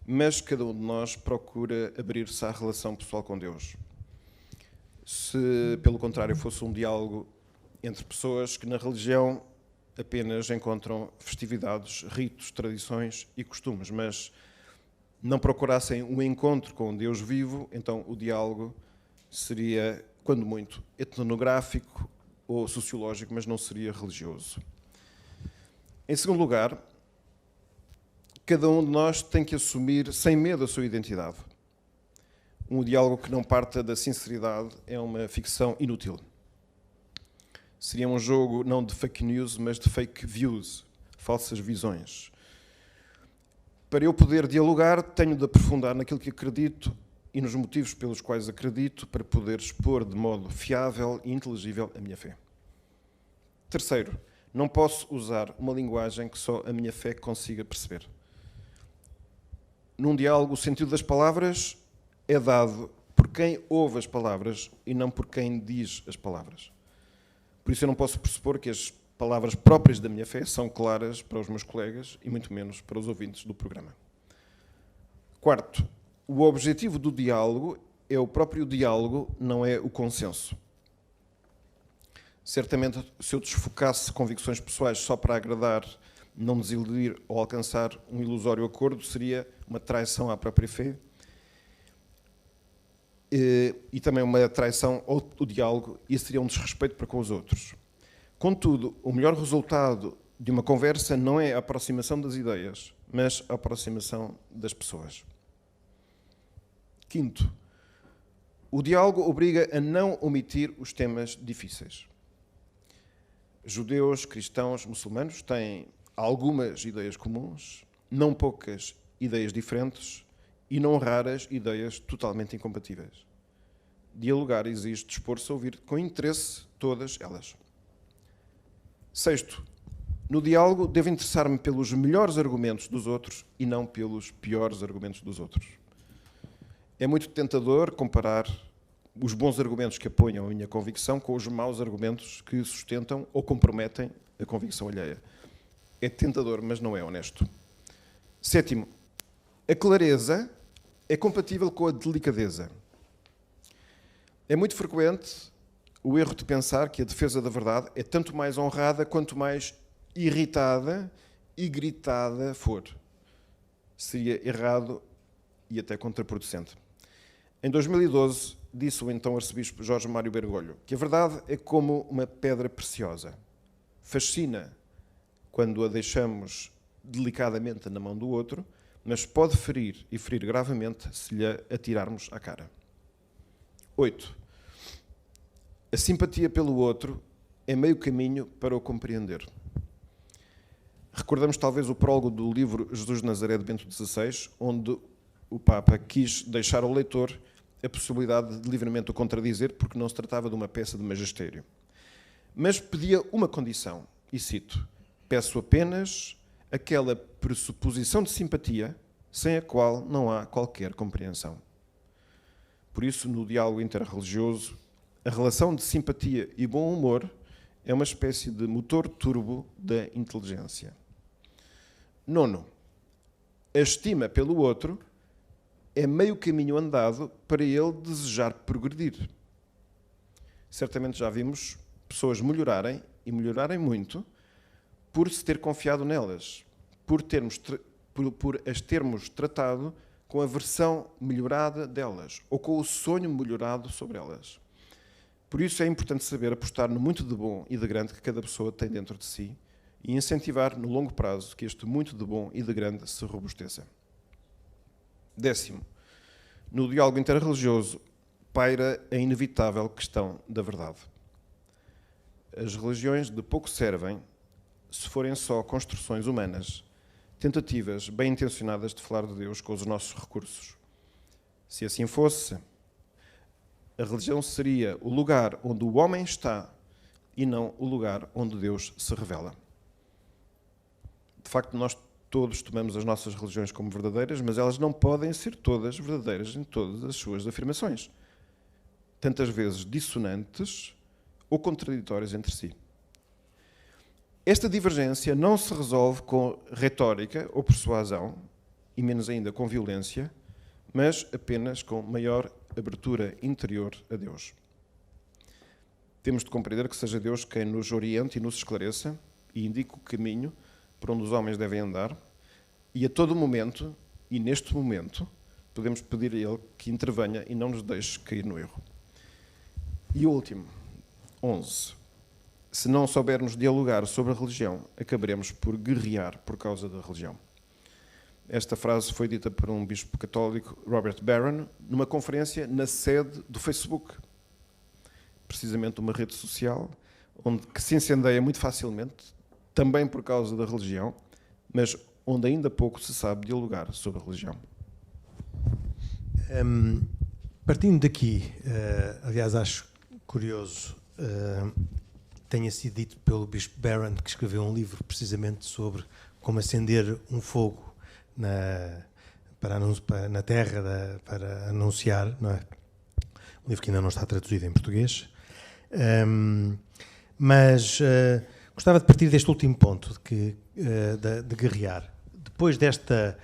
mas cada um de nós procura abrir-se à relação pessoal com Deus. Se, pelo contrário, fosse um diálogo entre pessoas que na religião apenas encontram festividades, ritos, tradições e costumes, mas não procurassem um encontro com Deus vivo, então o diálogo seria, quando muito, etnográfico ou sociológico, mas não seria religioso. Em segundo lugar, cada um de nós tem que assumir sem medo a sua identidade. Um diálogo que não parta da sinceridade é uma ficção inútil. Seria um jogo não de fake news, mas de fake views, falsas visões. Para eu poder dialogar, tenho de aprofundar naquilo que acredito e nos motivos pelos quais acredito para poder expor de modo fiável e inteligível a minha fé. Terceiro, não posso usar uma linguagem que só a minha fé consiga perceber. Num diálogo, o sentido das palavras é dado por quem ouve as palavras e não por quem diz as palavras. Por isso eu não posso pressupor que as palavras próprias da minha fé são claras para os meus colegas e muito menos para os ouvintes do programa. Quarto, o objetivo do diálogo é o próprio diálogo, não é o consenso. Certamente, se eu desfocasse convicções pessoais só para agradar, não desiludir ou alcançar um ilusório acordo, seria uma traição à própria fé e também uma traição ao diálogo, e seria um desrespeito para com os outros. Contudo, o melhor resultado de uma conversa não é a aproximação das ideias, mas a aproximação das pessoas. Quinto, o diálogo obriga a não omitir os temas difíceis. Judeus, cristãos, muçulmanos têm algumas ideias comuns, não poucas ideias diferentes e não raras ideias totalmente incompatíveis. Dialogar exige dispor-se a ouvir com interesse todas elas. Sexto, no diálogo devo interessar-me pelos melhores argumentos dos outros e não pelos piores argumentos dos outros. É muito tentador comparar os bons argumentos que apoiam a minha convicção com os maus argumentos que sustentam ou comprometem a convicção alheia. É tentador, mas não é honesto. Sétimo, a clareza é compatível com a delicadeza. É muito frequente o erro de pensar que a defesa da verdade é tanto mais honrada quanto mais irritada e gritada for. Seria errado e até contraproducente. Em 2012, disse o então arcebispo Jorge Mário Bergoglio que a verdade é como uma pedra preciosa. Fascina quando a deixamos delicadamente na mão do outro, mas pode ferir e ferir gravemente se lhe atirarmos à cara. 8. A simpatia pelo outro é meio caminho para o compreender. Recordamos talvez o prólogo do livro Jesus de Nazaré de Bento XVI, onde o Papa quis deixar ao leitor a possibilidade de livremente o contradizer, porque não se tratava de uma peça de magistério. Mas pedia uma condição, e cito: peço apenas aquela pressuposição de simpatia sem a qual não há qualquer compreensão. Por isso, no diálogo interreligioso, a relação de simpatia e bom humor é uma espécie de motor turbo da inteligência. 9. A estima pelo outro é meio caminho andado para ele desejar progredir. Certamente já vimos pessoas melhorarem, e melhorarem muito, por se ter confiado nelas, por as termos tratado com a versão melhorada delas, ou com o sonho melhorado sobre elas. Por isso é importante saber apostar no muito de bom e de grande que cada pessoa tem dentro de si e incentivar no longo prazo que este muito de bom e de grande se robusteça. 10. No diálogo interreligioso paira a inevitável questão da verdade. As religiões de pouco servem se forem só construções humanas, tentativas bem intencionadas de falar de Deus com os nossos recursos. Se assim fosse, a religião seria o lugar onde o homem está e não o lugar onde Deus se revela. De facto, nós todos tomamos as nossas religiões como verdadeiras, mas elas não podem ser todas verdadeiras em todas as suas afirmações, tantas vezes dissonantes ou contraditórias entre si. Esta divergência não se resolve com retórica ou persuasão, e menos ainda com violência, mas apenas com maior abertura interior a Deus. Temos de compreender que seja Deus quem nos oriente e nos esclareça e indique o caminho por onde os homens devem andar, e a todo momento, e neste momento, podemos pedir a Ele que intervenha e não nos deixe cair no erro. E o último, 11. Se não soubermos dialogar sobre a religião, acabaremos por guerrear por causa da religião. Esta frase foi dita por um bispo católico, Robert Barron, numa conferência na sede do Facebook. Precisamente uma rede social que se incendeia muito facilmente, também por causa da religião, mas onde ainda pouco se sabe dialogar sobre a religião. Partindo daqui, aliás, acho curioso, tenha sido dito pelo bispo Barron, que escreveu um livro precisamente sobre como acender um fogo na terra para anunciar, não é? Um livro que ainda não está traduzido em português. Mas gostava de partir deste último ponto, de guerrear. Depois desta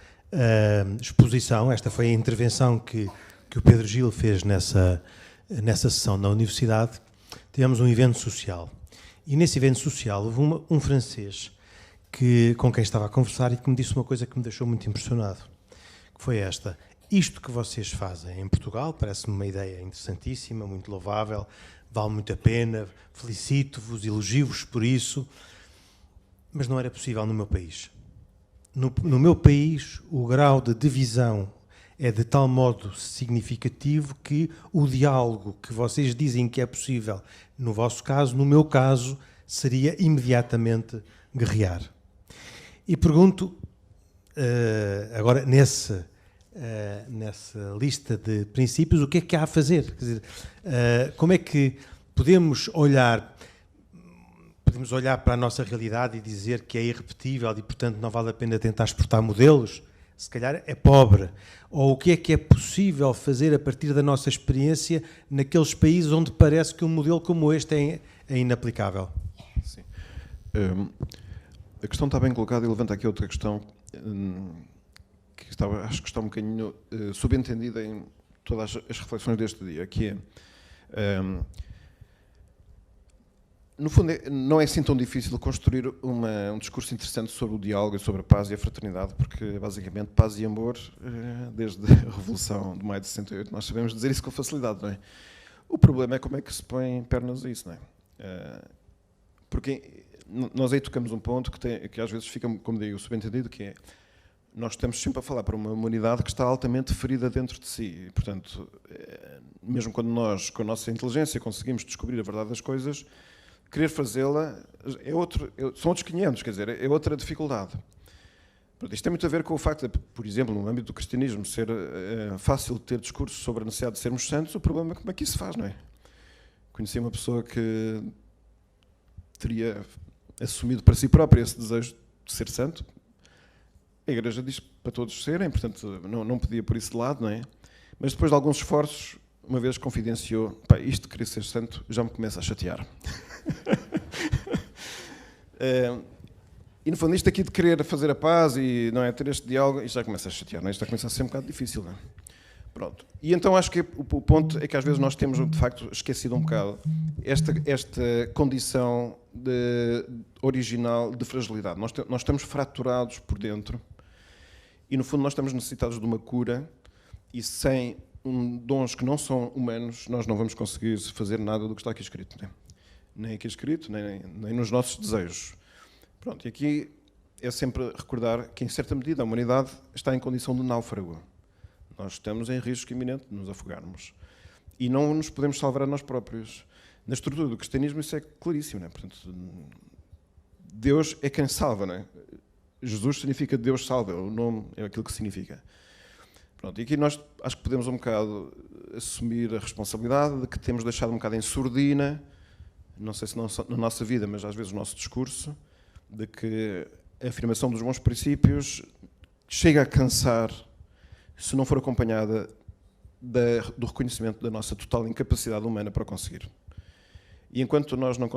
exposição, esta foi a intervenção que o Pedro Gil fez nessa sessão na universidade, tivemos um evento social. E nesse evento social houve um francês com quem estava a conversar e que me disse uma coisa que me deixou muito impressionado, que foi esta: isto que vocês fazem em Portugal parece-me uma ideia interessantíssima, muito louvável, vale muito a pena, felicito-vos, elogio-vos por isso, mas não era possível no meu país. No meu país, o grau de divisão é de tal modo significativo que o diálogo que vocês dizem que é possível, no vosso caso, no meu caso, seria imediatamente guerrear. E pergunto, agora, nessa lista de princípios, o que é que há a fazer? Quer dizer, como é que podemos olhar para a nossa realidade e dizer que é irrepetível e, portanto, não vale a pena tentar exportar modelos? Se calhar é pobre. Ou o que é possível fazer a partir da nossa experiência naqueles países onde parece que um modelo como este é inaplicável? Sim. A questão está bem colocada e levanta aqui outra questão que acho que está um bocadinho subentendida em todas as reflexões deste dia, que é, no fundo, não é assim tão difícil construir um discurso interessante sobre o diálogo e sobre a paz e a fraternidade, porque, basicamente, paz e amor, desde a Revolução de Maio de 68, nós sabemos dizer isso com facilidade, não é? O problema é como é que se põe pernas a isso, não é? Porque nós aí tocamos um ponto que às vezes fica, como digo, subentendido, que é: nós estamos sempre a falar para uma humanidade que está altamente ferida dentro de si. E, portanto, mesmo quando nós, com a nossa inteligência, conseguimos descobrir a verdade das coisas, querer fazê-la são outros 500, quer dizer, é outra dificuldade. Isto tem muito a ver com o facto de, por exemplo, no âmbito do cristianismo, ser fácil ter discursos sobre a necessidade de sermos santos. O problema é como é que isso se faz, não é? Conheci uma pessoa que teria assumido para si própria esse desejo de ser santo. A Igreja diz para todos serem, portanto, não podia por isso de lado, não é? Mas depois de alguns esforços, uma vez confidenciou: pá, isto de querer ser santo já me começa a chatear. E no fundo, isto aqui de querer fazer a paz e não é, ter este diálogo, isto já começa a chatear, não é? Isto já começa a ser um bocado difícil. Não é? Pronto. E então acho que o ponto é que às vezes nós temos, de facto, esquecido um bocado esta condição original de fragilidade. Nós estamos fraturados por dentro e, no fundo, nós estamos necessitados de uma cura e sem dons que não são humanos, nós não vamos conseguir fazer nada do que está aqui escrito. Né? Nem aqui escrito, nem nos nossos desejos. Pronto, e aqui é sempre recordar que, em certa medida, a humanidade está em condição de náufrago. Nós estamos em risco iminente de nos afogarmos. E não nos podemos salvar a nós próprios. Na estrutura do cristianismo isso é claríssimo. Né? Portanto, Deus é quem salva. Né? Jesus significa Deus salva, o nome é aquilo que significa. Pronto, e aqui nós acho que podemos um bocado assumir a responsabilidade de que temos deixado um bocado em surdina, não sei se não na nossa vida, mas às vezes o nosso discurso, de que a afirmação dos bons princípios chega a cansar se não for acompanhada do reconhecimento da nossa total incapacidade humana para o conseguir. E enquanto nós não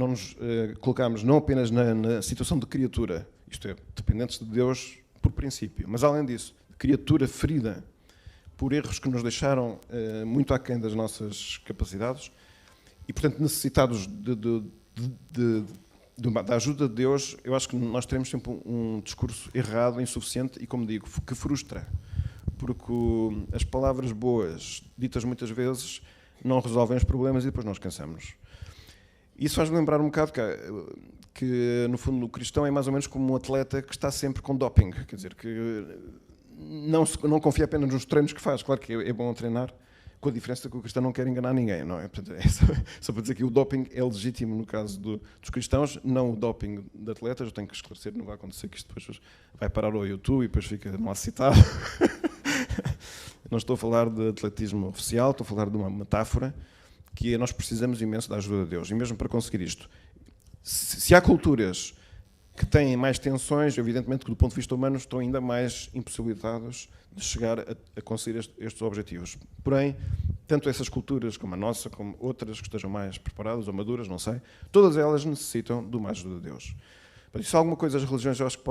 nos colocamos não apenas na situação de criatura, isto é, dependentes de Deus por princípio, mas além disso, de criatura ferida por erros que nos deixaram muito aquém das nossas capacidades e, portanto, necessitados da ajuda de Deus, eu acho que nós teremos sempre um discurso errado, insuficiente e, como digo, que frustra. Porque as palavras boas, ditas muitas vezes, não resolvem os problemas e depois nós cansamos. Isso faz-me lembrar um bocado que, no fundo, o cristão é mais ou menos como um atleta que está sempre com doping. Quer dizer, que não confia apenas nos treinos que faz. Claro que é bom treinar, com a diferença que o cristão não quer enganar ninguém, não é? Portanto, só para dizer que o doping é legítimo no caso dos cristãos, não o doping de atletas. Eu tenho que esclarecer, não vai acontecer que isto depois vai parar ao YouTube e depois fica mal citado. Não estou a falar de atletismo oficial, estou a falar de uma metáfora que nós precisamos imenso da ajuda de Deus. E mesmo para conseguir isto, se há culturas que têm mais tensões, evidentemente que do ponto de vista humano estão ainda mais impossibilitados de chegar a conseguir estes objetivos. Porém, tanto essas culturas como a nossa, como outras que estejam mais preparadas ou maduras, não sei, todas elas necessitam de uma ajuda de Deus. Mas se há alguma coisa as religiões eu acho que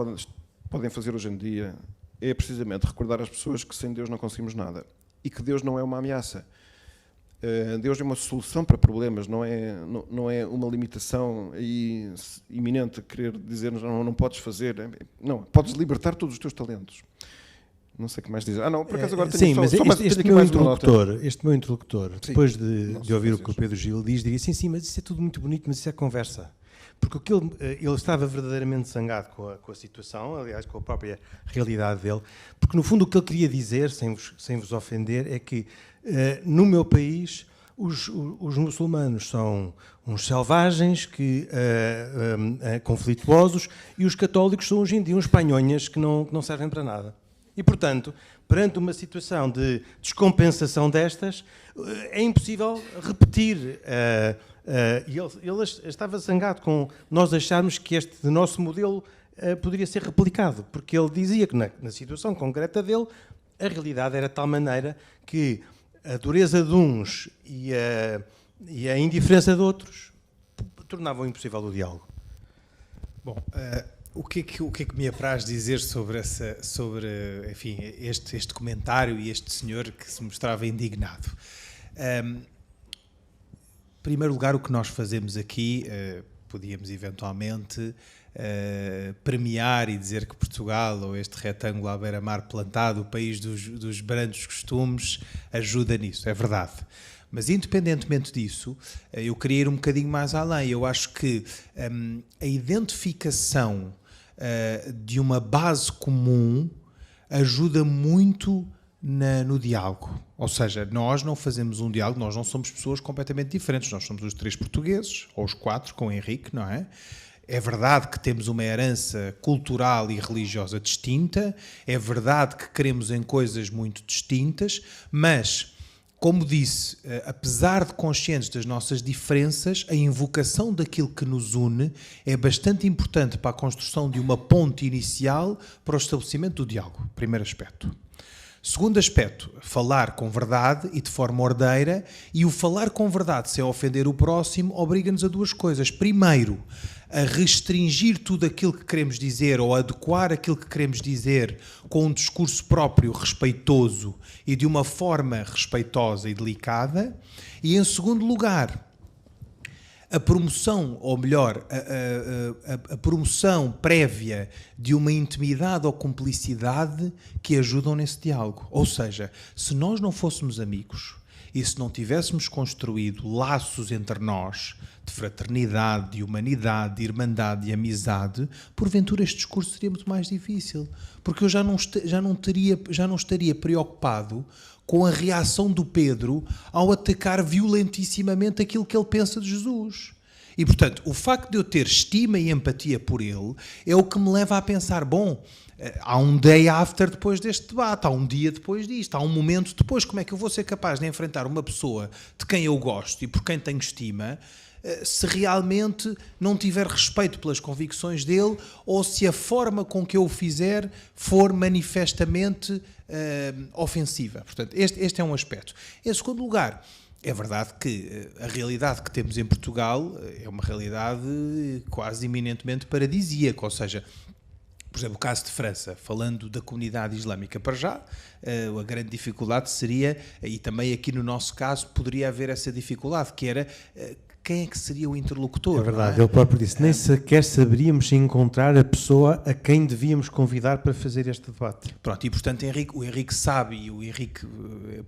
podem fazer hoje em dia é precisamente recordar às pessoas que sem Deus não conseguimos nada e que Deus não é uma ameaça. Deus é uma solução para problemas, não é uma limitação iminente a querer dizer-nos não podes fazer. Não, podes libertar todos os teus talentos. Não sei o que mais dizer. Não, por acaso agora tenho este meu interlocutor, depois de ouvir o que o Pedro Gil diz, diria sim, mas isso é tudo muito bonito, mas isso é conversa. Porque ele estava verdadeiramente zangado com a situação, aliás, com a própria realidade dele, porque no fundo o que ele queria dizer, sem vos ofender, é que no meu país os muçulmanos são uns selvagens, conflituosos, e os católicos são hoje em dia uns panhonhas que não servem para nada. E, portanto, perante uma situação de descompensação destas, é impossível repetir. E ele estava zangado com nós acharmos que este nosso modelo poderia ser replicado, porque ele dizia que na situação concreta dele, a realidade era de tal maneira que a dureza de uns e a indiferença de outros tornavam impossível o diálogo. Bom, o que é que me apraz dizer sobre enfim, este comentário e este senhor que se mostrava indignado? Em primeiro lugar, o que nós fazemos aqui, podíamos eventualmente premiar e dizer que Portugal, ou este retângulo à beira-mar plantado, o país dos brandos costumes, ajuda nisso, é verdade. Mas, independentemente disso, eu queria ir um bocadinho mais além. Eu acho que a identificação de uma base comum ajuda muito no diálogo. Ou seja, nós não fazemos um diálogo, nós não somos pessoas completamente diferentes. Nós somos os 3 portugueses, ou os 4, com o Henrique, não é? É verdade que temos uma herança cultural e religiosa distinta, é verdade que queremos em coisas muito distintas, mas, como disse, apesar de conscientes das nossas diferenças, a invocação daquilo que nos une é bastante importante para a construção de uma ponte inicial para o estabelecimento do diálogo. Primeiro aspecto. Segundo aspecto, falar com verdade e de forma ordeira, e o falar com verdade sem ofender o próximo obriga-nos a duas coisas. Primeiro, a restringir tudo aquilo que queremos dizer ou adequar aquilo que queremos dizer com um discurso próprio respeitoso e de uma forma respeitosa e delicada. E, em segundo lugar, a promoção, ou melhor, a promoção prévia de uma intimidade ou cumplicidade que ajudam nesse diálogo. Ou seja, se nós não fôssemos amigos e se não tivéssemos construído laços entre nós de fraternidade, de humanidade, de irmandade e amizade, porventura este discurso seria muito mais difícil, porque eu já não estaria preocupado com a reação do Pedro ao atacar violentissimamente aquilo que ele pensa de Jesus. E, portanto, o facto de eu ter estima e empatia por ele é o que me leva a pensar, bom, há um day after depois deste debate, há um dia depois disto, há um momento depois, como é que eu vou ser capaz de enfrentar uma pessoa de quem eu gosto e por quem tenho estima, se realmente não tiver respeito pelas convicções dele ou se a forma com que eu o fizer for manifestamente ofensiva. Portanto, este é um aspecto. Em segundo lugar, é verdade que a realidade que temos em Portugal é uma realidade quase eminentemente paradisíaca, ou seja, por exemplo, o caso de França, falando da comunidade islâmica para já, a grande dificuldade seria, e também aqui no nosso caso poderia haver essa dificuldade, que era quem é que seria o interlocutor? É verdade, ele próprio disse, nem sequer saberíamos encontrar a pessoa a quem devíamos convidar para fazer este debate. Pronto, e portanto o Henrique sabe, e o Henrique,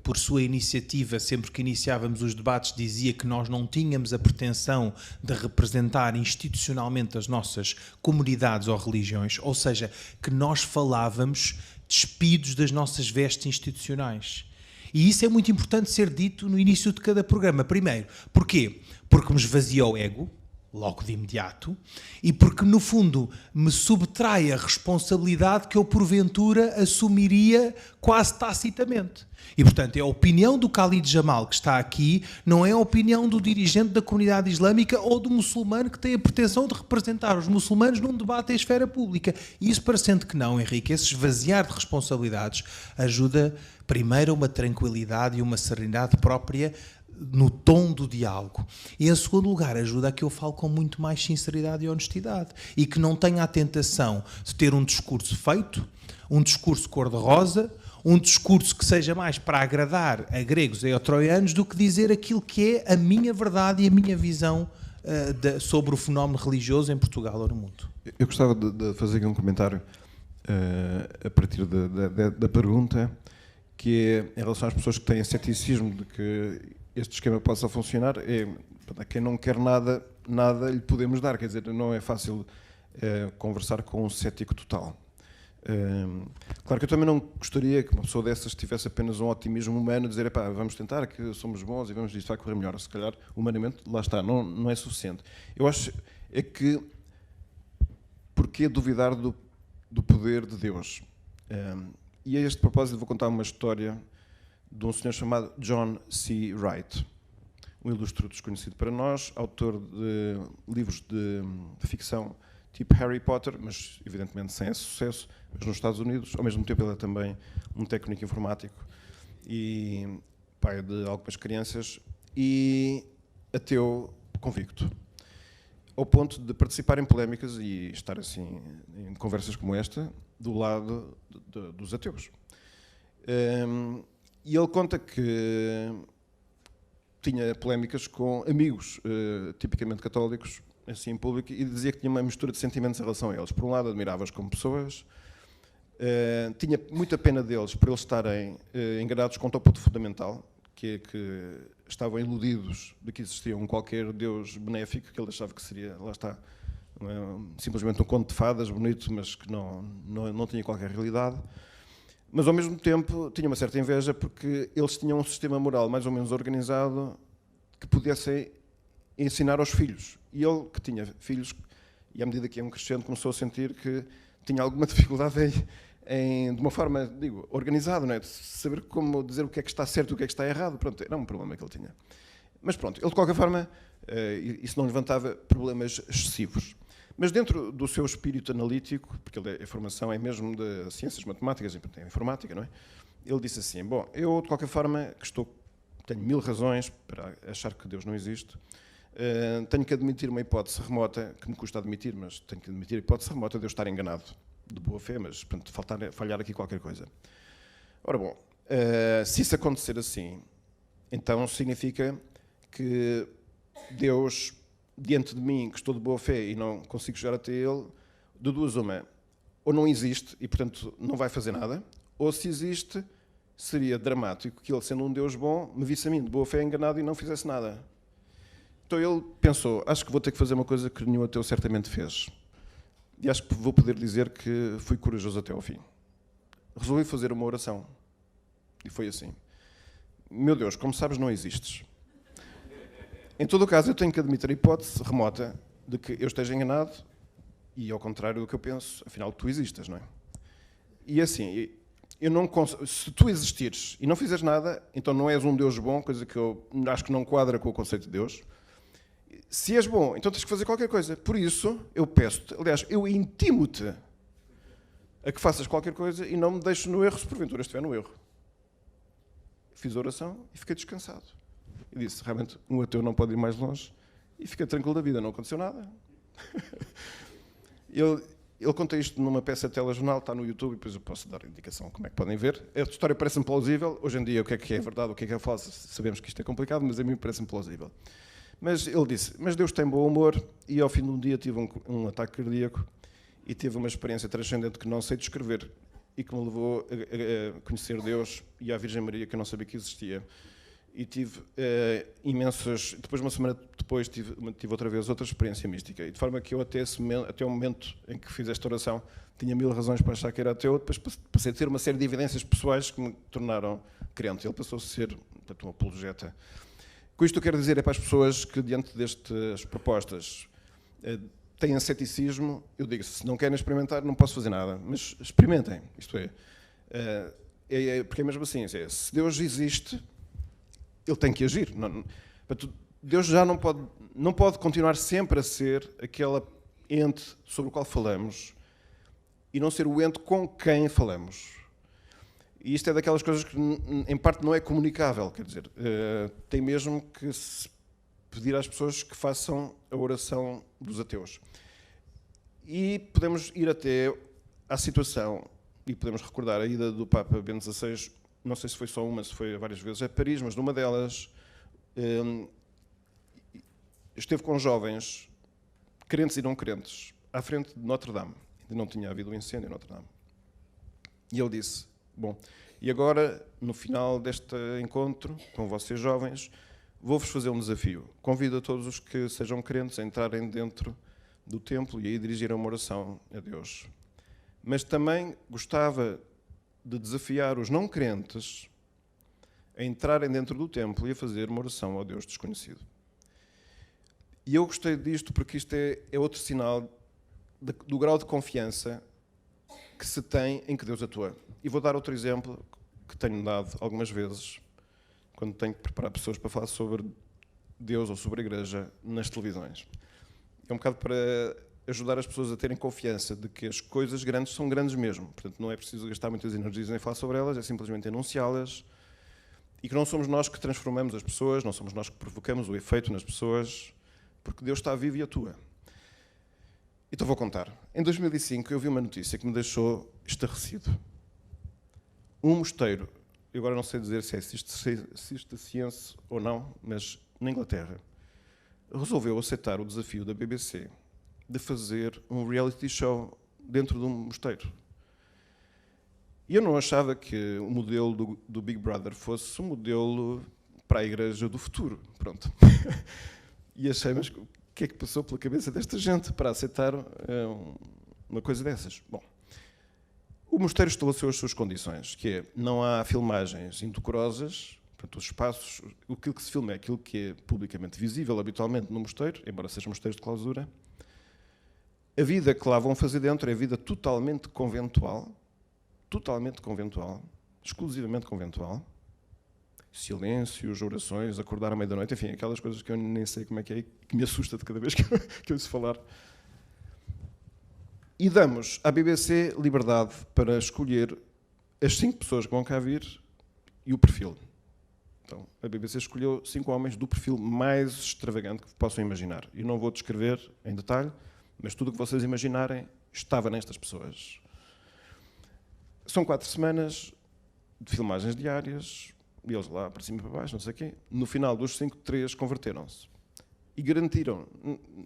por sua iniciativa, sempre que iniciávamos os debates, dizia que nós não tínhamos a pretensão de representar institucionalmente as nossas comunidades ou religiões, ou seja, que nós falávamos despidos das nossas vestes institucionais. E isso é muito importante ser dito no início de cada programa. Primeiro, porquê? Porque me esvazia o ego, logo de imediato, e porque, no fundo, me subtrai a responsabilidade que eu, porventura, assumiria quase tacitamente. E, portanto, é a opinião do Khalid Jamal que está aqui, não é a opinião do dirigente da comunidade islâmica ou do muçulmano que tem a pretensão de representar os muçulmanos num debate em esfera pública. E isso, parecendo que não, Henrique, esse esvaziar de responsabilidades ajuda, primeiro, a uma tranquilidade e uma serenidade própria no tom do diálogo. E, em segundo lugar, ajuda a que eu fale com muito mais sinceridade e honestidade e que não tenha a tentação de ter um discurso feito, um discurso cor-de-rosa, um discurso que seja mais para agradar a gregos e a troianos do que dizer aquilo que é a minha verdade e a minha visão sobre o fenómeno religioso em Portugal ou no mundo. Eu gostava de fazer aqui um comentário a partir da pergunta, que é em relação às pessoas que têm ceticismo de que este esquema possa funcionar, a quem não quer nada lhe podemos dar, quer dizer, não é fácil conversar com um cético total. Claro que eu também não gostaria que uma pessoa dessas tivesse apenas um otimismo humano, dizer, vamos tentar, que somos bons e vamos isto vai correr melhor. Se calhar, humanamente, lá está, não é suficiente. Eu acho que, porquê duvidar do poder de Deus? E a este propósito vou contar uma história de um senhor chamado John C. Wright, um ilustre desconhecido para nós, autor de livros de ficção tipo Harry Potter, mas evidentemente sem esse sucesso, mas nos Estados Unidos. Ao mesmo tempo ele é também um técnico informático e pai de algumas crianças e ateu convicto, ao ponto de participar em polémicas e estar assim em conversas como esta do lado dos ateus. E ele conta que tinha polémicas com amigos tipicamente católicos, assim em público, e dizia que tinha uma mistura de sentimentos em relação a eles. Por um lado, admirava-os como pessoas, tinha muita pena deles por eles estarem enganados com um ponto fundamental, que é que estavam iludidos de que existia um qualquer Deus benéfico, que ele achava que seria, lá está, simplesmente um conto de fadas bonito, mas que não tinha qualquer realidade. Mas, ao mesmo tempo, tinha uma certa inveja porque eles tinham um sistema moral mais ou menos organizado que pudessem ensinar aos filhos. E ele, que tinha filhos, e à medida que ia crescendo, começou a sentir que tinha alguma dificuldade de uma forma, organizada, não é? De saber como dizer o que é que está certo e o que é que está errado. Pronto, era um problema que ele tinha. Mas pronto, ele, de qualquer forma, isso não levantava problemas excessivos. Mas dentro do seu espírito analítico, porque a formação é mesmo de ciências matemáticas, em informática, não é? ele disse assim, bom, eu de qualquer forma tenho 1000 razões para achar que Deus não existe, tenho que admitir uma hipótese remota, que me custa admitir, mas tenho que admitir a hipótese remota de eu estar enganado, de boa fé, mas portanto, falhar aqui qualquer coisa. Ora bom, se isso acontecer assim, então significa que Deus, diante de mim, que estou de boa fé e não consigo chegar até Ele, de duas uma, ou não existe e, portanto, não vai fazer nada, ou se existe, seria dramático que Ele, sendo um Deus bom, me visse a mim de boa fé enganado e não fizesse nada. Então ele pensou, acho que vou ter que fazer uma coisa que nenhum ateu certamente fez. E acho que vou poder dizer que fui corajoso até ao fim. Resolvi fazer uma oração. E foi assim. Meu Deus, como sabes, não existes. Em todo o caso, eu tenho que admitir a hipótese remota de que eu esteja enganado e, ao contrário do que eu penso, afinal, tu existes, não é? E assim, se tu existires e não fizeres nada, então não és um Deus bom, coisa que eu acho que não quadra com o conceito de Deus. Se és bom, então tens que fazer qualquer coisa. Por isso, eu peço-te, aliás, eu intimo-te a que faças qualquer coisa e não me deixes no erro se porventura estiver no erro. Fiz a oração e fiquei descansado. E disse, realmente, um ateu não pode ir mais longe. E fiquei tranquilo da vida, não aconteceu nada. Ele conta isto numa peça de telejornal, está no YouTube, e depois eu posso dar indicação como é que podem ver. A história parece-me plausível. Hoje em dia, o que é verdade, o que é falso, sabemos que isto é complicado, mas a mim parece-me plausível. Mas ele disse, mas Deus tem bom humor, e ao fim de um dia tive um ataque cardíaco e tive uma experiência transcendente que não sei descrever e que me levou a conhecer Deus e a Virgem Maria, que eu não sabia que existia. E tive imensas... Depois, uma semana depois, tive outra vez outra experiência mística. E de forma que eu, até o momento em que fiz esta oração, tinha 1000 razões para achar que era ateu. Depois passei a ter uma série de evidências pessoais que me tornaram crente. Ele passou a ser, portanto, um apologeta. Com isto eu quero dizer é para as pessoas que, diante destas propostas, têm ceticismo, eu digo, se não querem experimentar, não posso fazer nada. Mas experimentem, isto é. Porque é mesmo assim, se Deus existe... Ele tem que agir. Deus já não pode continuar sempre a ser aquele ente sobre o qual falamos e não ser o ente com quem falamos. E isto é daquelas coisas que, em parte, não é comunicável. Quer dizer, tem mesmo que se pedir às pessoas que façam a oração dos ateus. E podemos ir até à situação, e podemos recordar a ida do Papa Bento XVI, não sei se foi só uma, se foi várias vezes, a Paris, mas numa delas esteve com jovens, crentes e não crentes, à frente de Notre-Dame. Ainda não tinha havido o incêndio em Notre-Dame. E ele disse, bom, e agora, no final deste encontro, com vocês jovens, vou-vos fazer um desafio. Convido a todos os que sejam crentes a entrarem dentro do templo e aí dirigir uma oração a Deus. Mas também gostava de desafiar os não crentes a entrarem dentro do templo e a fazer uma oração ao Deus desconhecido. E eu gostei disto porque isto é outro sinal do grau de confiança que se tem em que Deus atua. E vou dar outro exemplo que tenho dado algumas vezes quando tenho que preparar pessoas para falar sobre Deus ou sobre a Igreja nas televisões. É um bocado para ajudar as pessoas a terem confiança de que as coisas grandes são grandes mesmo. Portanto, não é preciso gastar muitas energias em falar sobre elas, é simplesmente enunciá-las. E que não somos nós que transformamos as pessoas, não somos nós que provocamos o efeito nas pessoas, porque Deus está vivo e atua. Então vou contar. Em 2005 eu vi uma notícia que me deixou estarrecido. Um mosteiro, eu agora não sei dizer se é cisterciense ou não, mas na Inglaterra, resolveu aceitar o desafio da BBC de fazer um reality show dentro de um mosteiro. E eu não achava que o modelo do Big Brother fosse um modelo para a Igreja do futuro. Pronto. E achei, mas o que é que passou pela cabeça desta gente para aceitar uma coisa dessas? Bom, o mosteiro estabeleceu as suas condições, que é, não há filmagens indecorosas, portanto, os espaços, aquilo que se filma é aquilo que é publicamente visível habitualmente no mosteiro, embora sejam mosteiros de clausura. A vida que lá vão fazer dentro é vida totalmente conventual, exclusivamente conventual. Silêncios, orações, acordar à meia-da-noite, enfim, aquelas coisas que eu nem sei como é, que me assusta de cada vez que eu ouço falar. E damos à BBC liberdade para escolher as 5 pessoas que vão cá vir e o perfil. Então, a BBC escolheu 5 homens do perfil mais extravagante que possam imaginar. E não vou descrever em detalhe, mas tudo o que vocês imaginarem estava nestas pessoas. São 4 semanas de filmagens diárias, e eles lá para cima e para baixo, não sei o quê. No final dos 5, 3 converteram-se. E garantiram.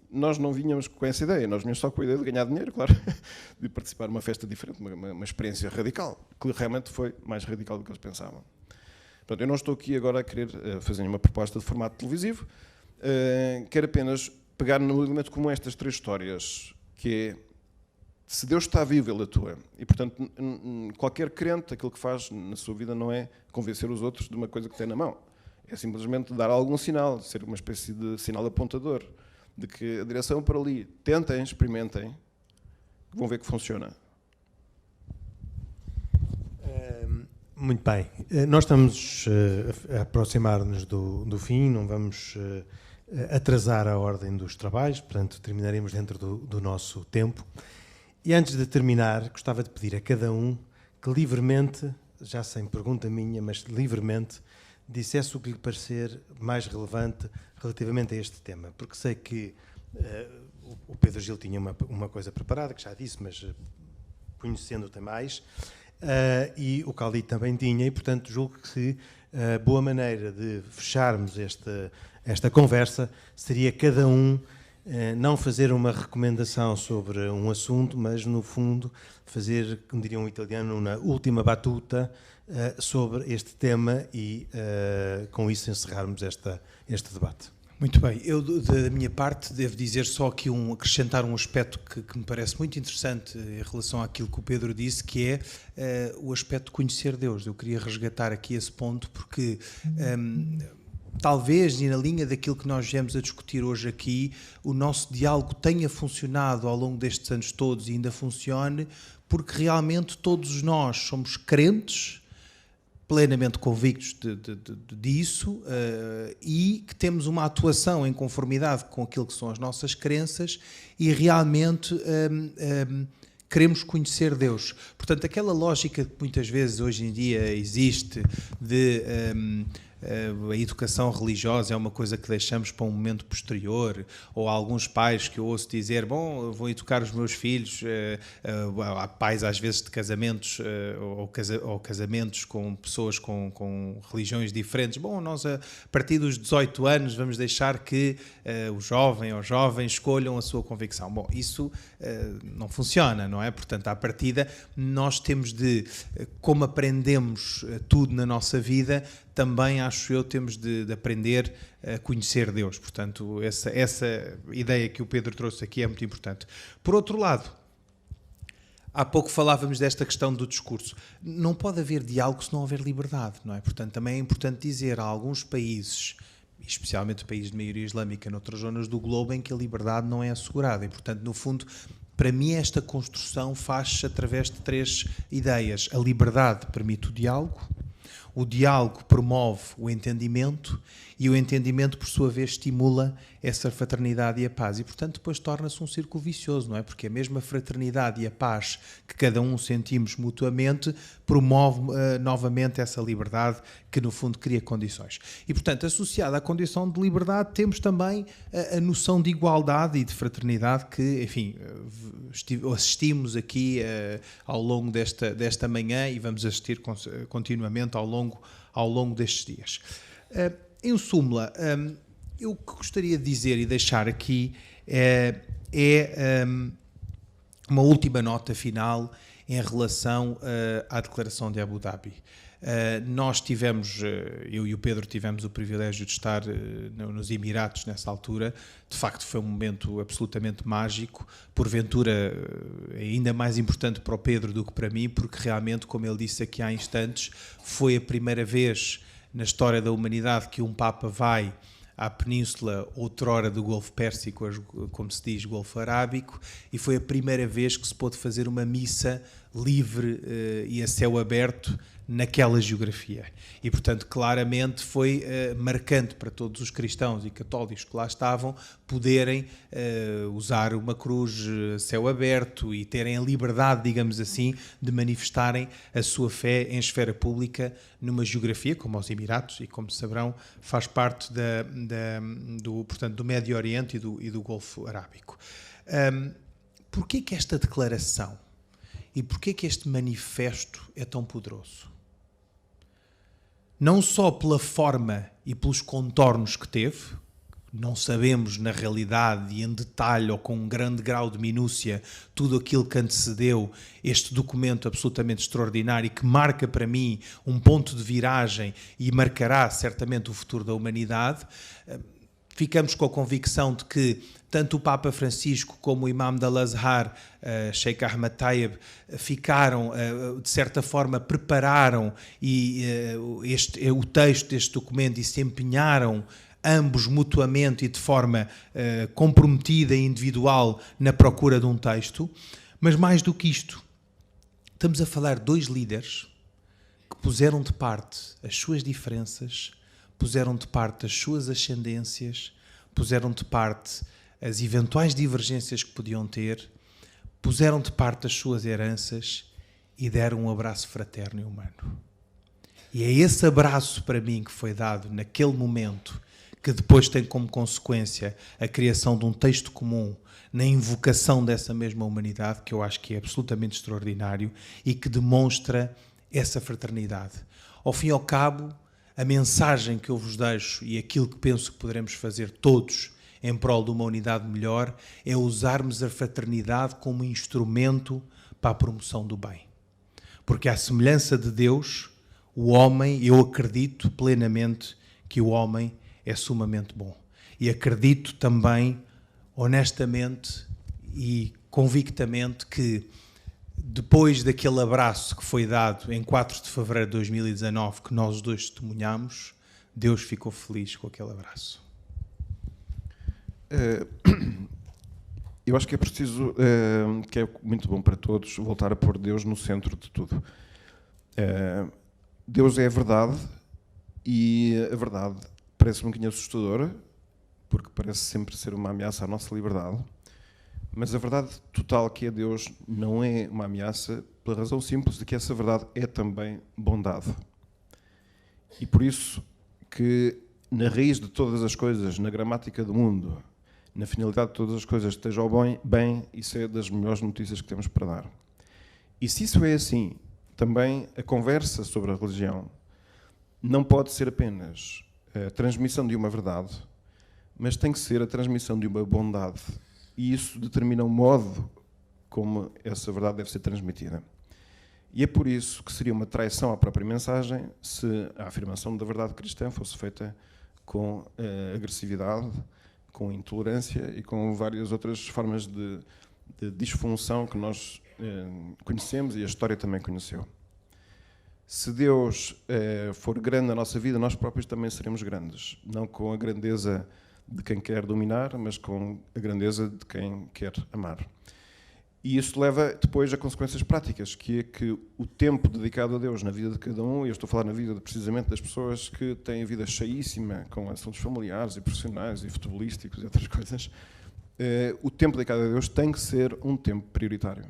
Nós não vinhamos com essa ideia, nós vinhamos só com a ideia de ganhar dinheiro, claro, de participar numa festa diferente, uma experiência radical, que realmente foi mais radical do que eles pensavam. Portanto, eu não estou aqui agora a querer fazer uma proposta de formato televisivo, quero apenas pegar num elemento como estas 3 histórias, que é, se Deus está vivo, Ele atua. E, portanto, qualquer crente, aquilo que faz na sua vida não é convencer os outros de uma coisa que tem na mão. É simplesmente dar algum sinal, ser uma espécie de sinal apontador, de que a direção é para ali. Tentem, experimentem, vão ver que funciona. Muito bem. Nós estamos a aproximar-nos do fim, não vamos atrasar a ordem dos trabalhos, portanto, terminaremos dentro do nosso tempo. E antes de terminar, gostava de pedir a cada um que livremente, já sem pergunta minha, mas livremente, dissesse o que lhe parecer mais relevante relativamente a este tema. Porque sei que o Pedro Gil tinha uma coisa preparada, que já disse, mas conhecendo-te mais, e o Khalid também tinha, e portanto julgo que a boa maneira de fecharmos esta conversa seria cada um não fazer uma recomendação sobre um assunto, mas no fundo fazer, como diria um italiano, uma última battuta sobre este tema e com isso encerrarmos este debate. Muito bem, eu da minha parte devo dizer só aqui acrescentar um aspecto que me parece muito interessante em relação àquilo que o Pedro disse, que é o aspecto de conhecer Deus. Eu queria resgatar aqui esse ponto porque talvez, e na linha daquilo que nós viemos a discutir hoje aqui, o nosso diálogo tenha funcionado ao longo destes anos todos e ainda funcione, porque realmente todos nós somos crentes, plenamente convictos disso e que temos uma atuação em conformidade com aquilo que são as nossas crenças e realmente queremos conhecer Deus. Portanto, aquela lógica que muitas vezes hoje em dia existe de a educação religiosa é uma coisa que deixamos para um momento posterior, ou há alguns pais que eu ouço dizer, bom, eu vou educar os meus filhos, há pais às vezes de casamentos ou casamentos com pessoas com religiões diferentes, bom, nós a partir dos 18 anos vamos deixar que o jovem ou jovem escolham a sua convicção. Bom, isso não funciona, não é? Portanto, à partida, nós temos de, como aprendemos tudo na nossa vida, também, acho eu, temos de aprender a conhecer Deus. Portanto, essa ideia que o Pedro trouxe aqui é muito importante. Por outro lado, há pouco falávamos desta questão do discurso. Não pode haver diálogo se não houver liberdade, não é? Portanto, também é importante dizer, há alguns países, especialmente países de maioria islâmica noutras zonas do globo, em que a liberdade não é assegurada. E, portanto, no fundo, para mim, esta construção faz-se através de 3 ideias. A liberdade permite o diálogo promove o entendimento e o entendimento, por sua vez, estimula essa fraternidade e a paz. E, portanto, depois torna-se um círculo vicioso, não é? Porque a mesma fraternidade e a paz que cada um sentimos mutuamente promove novamente essa liberdade que, no fundo, cria condições. E, portanto, associada à condição de liberdade, temos também a noção de igualdade e de fraternidade que, enfim, assistimos aqui ao longo desta manhã e vamos assistir continuamente ao longo destes dias. Em súmula, eu o que gostaria de dizer e deixar aqui é uma última nota final em relação à declaração de Abu Dhabi. Nós tivemos, eu e o Pedro tivemos o privilégio de estar nos Emirados nessa altura. De facto foi um momento absolutamente mágico, porventura ainda mais importante para o Pedro do que para mim, porque realmente, como ele disse aqui há instantes, foi a primeira vez na história da humanidade que um Papa vai à península outrora do Golfo Pérsico, como se diz, Golfo Arábico, e foi a primeira vez que se pôde fazer uma missa livre e a céu aberto naquela geografia. E, portanto, claramente foi marcante para todos os cristãos e católicos que lá estavam poderem usar uma cruz a céu aberto e terem a liberdade, digamos assim, de manifestarem a sua fé em esfera pública numa geografia como os Emiratos e, como saberão, faz parte portanto, do Médio Oriente e do Golfo Arábico. Porquê que esta declaração e porquê que este manifesto é tão poderoso? Não só pela forma e pelos contornos que teve, não sabemos na realidade e em detalhe ou com um grande grau de minúcia tudo aquilo que antecedeu este documento absolutamente extraordinário e que marca para mim um ponto de viragem e marcará certamente o futuro da humanidade. Ficamos com a convicção de que tanto o Papa Francisco como o Imam de Al-Azhar, Sheikh Ahmad Tayyib, ficaram, de certa forma, prepararam o texto deste documento e se empenharam ambos mutuamente e de forma comprometida e individual na procura de um texto. Mas mais do que isto, estamos a falar de dois líderes que puseram de parte as suas diferenças, puseram de parte as suas ascendências, puseram de parte as eventuais divergências que podiam ter, puseram de parte as suas heranças e deram um abraço fraterno e humano. E é esse abraço para mim que foi dado naquele momento que depois tem como consequência a criação de um texto comum na invocação dessa mesma humanidade, que eu acho que é absolutamente extraordinário e que demonstra essa fraternidade. Ao fim e ao cabo, a mensagem que eu vos deixo e aquilo que penso que poderemos fazer todos em prol de uma unidade melhor é usarmos a fraternidade como instrumento para a promoção do bem. Porque à semelhança de Deus, o homem, eu acredito plenamente que o homem é sumamente bom. E acredito também, honestamente e convictamente, que depois daquele abraço que foi dado em 4 de fevereiro de 2019, que nós os dois testemunhamos, Deus ficou feliz com aquele abraço. Eu acho que é preciso, que é muito bom para todos, voltar a pôr Deus no centro de tudo. Deus é a verdade e a verdade parece um bocadinho assustadora, porque parece sempre ser uma ameaça à nossa liberdade, mas a verdade total que é Deus não é uma ameaça pela razão simples de que essa verdade é também bondade. E por isso que na raiz de todas as coisas, na gramática do mundo, na finalidade de todas as coisas esteja o bem, isso é das melhores notícias que temos para dar. E se isso é assim, também a conversa sobre a religião não pode ser apenas a transmissão de uma verdade, mas tem que ser a transmissão de uma bondade. E isso determina o modo como essa verdade deve ser transmitida. E é por isso que seria uma traição à própria mensagem se a afirmação da verdade cristã fosse feita com agressividade, com intolerância e com várias outras formas de disfunção que nós conhecemos e a história também conheceu. Se Deus for grande na nossa vida, nós próprios também seremos grandes. Não com a grandeza de quem quer dominar, mas com a grandeza de quem quer amar. E isso leva depois a consequências práticas, que é que o tempo dedicado a Deus na vida de cada um, e eu estou a falar na vida precisamente das pessoas que têm a vida cheíssima, com assuntos familiares e profissionais e futebolísticos e outras coisas, o tempo dedicado a Deus tem que ser um tempo prioritário.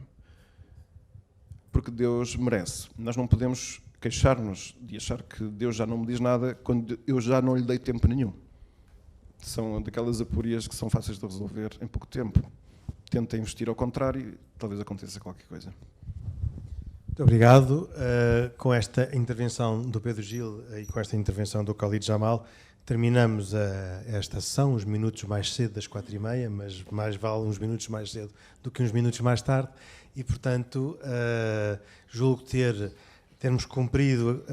Porque Deus merece. Nós não podemos queixar-nos de achar que Deus já não me diz nada quando eu já não lhe dei tempo nenhum. São daquelas aporias que são fáceis de resolver em pouco tempo. Tenta investir ao contrário e talvez aconteça qualquer coisa. Muito obrigado. Com esta intervenção do Pedro Gil e com esta intervenção do Khalid Jamal, terminamos esta sessão, uns minutos mais cedo das 4h30, mas mais vale uns minutos mais cedo do que uns minutos mais tarde. E, portanto, julgo termos cumprido,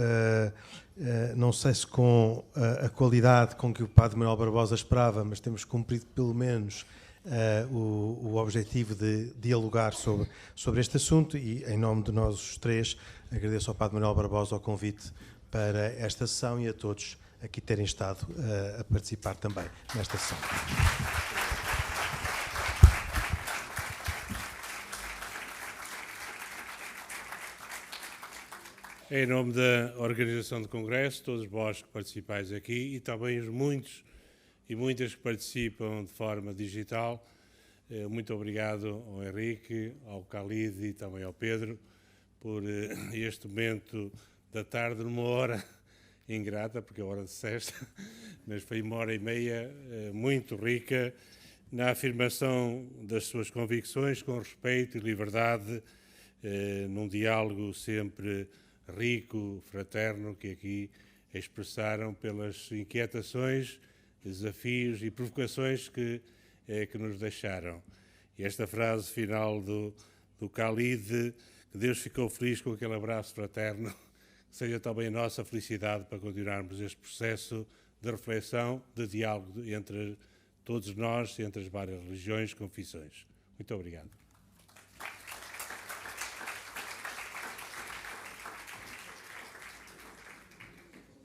não sei se com a qualidade com que o Padre Manuel Barbosa esperava, mas temos cumprido pelo menos o objetivo de dialogar sobre este assunto e, em nome de nós os três, agradeço ao Padre Manuel Barbosa o convite para esta sessão e a todos aqui terem estado a participar também nesta sessão. Em nome da organização do Congresso, todos vós que participais aqui e também os muitos e muitas que participam de forma digital, muito obrigado ao Henrique, ao Khalid e também ao Pedro por este momento da tarde, numa hora ingrata, porque é hora de sexta, mas foi 1h30 muito rica na afirmação das suas convicções com respeito e liberdade, num diálogo sempre rico, fraterno, que aqui expressaram pelas inquietações, desafios e provocações que nos deixaram. E esta frase final do Khalid, que Deus ficou feliz com aquele abraço fraterno, que seja também a nossa felicidade para continuarmos este processo de reflexão, de diálogo entre todos nós, entre as várias religiões, confissões. Muito obrigado.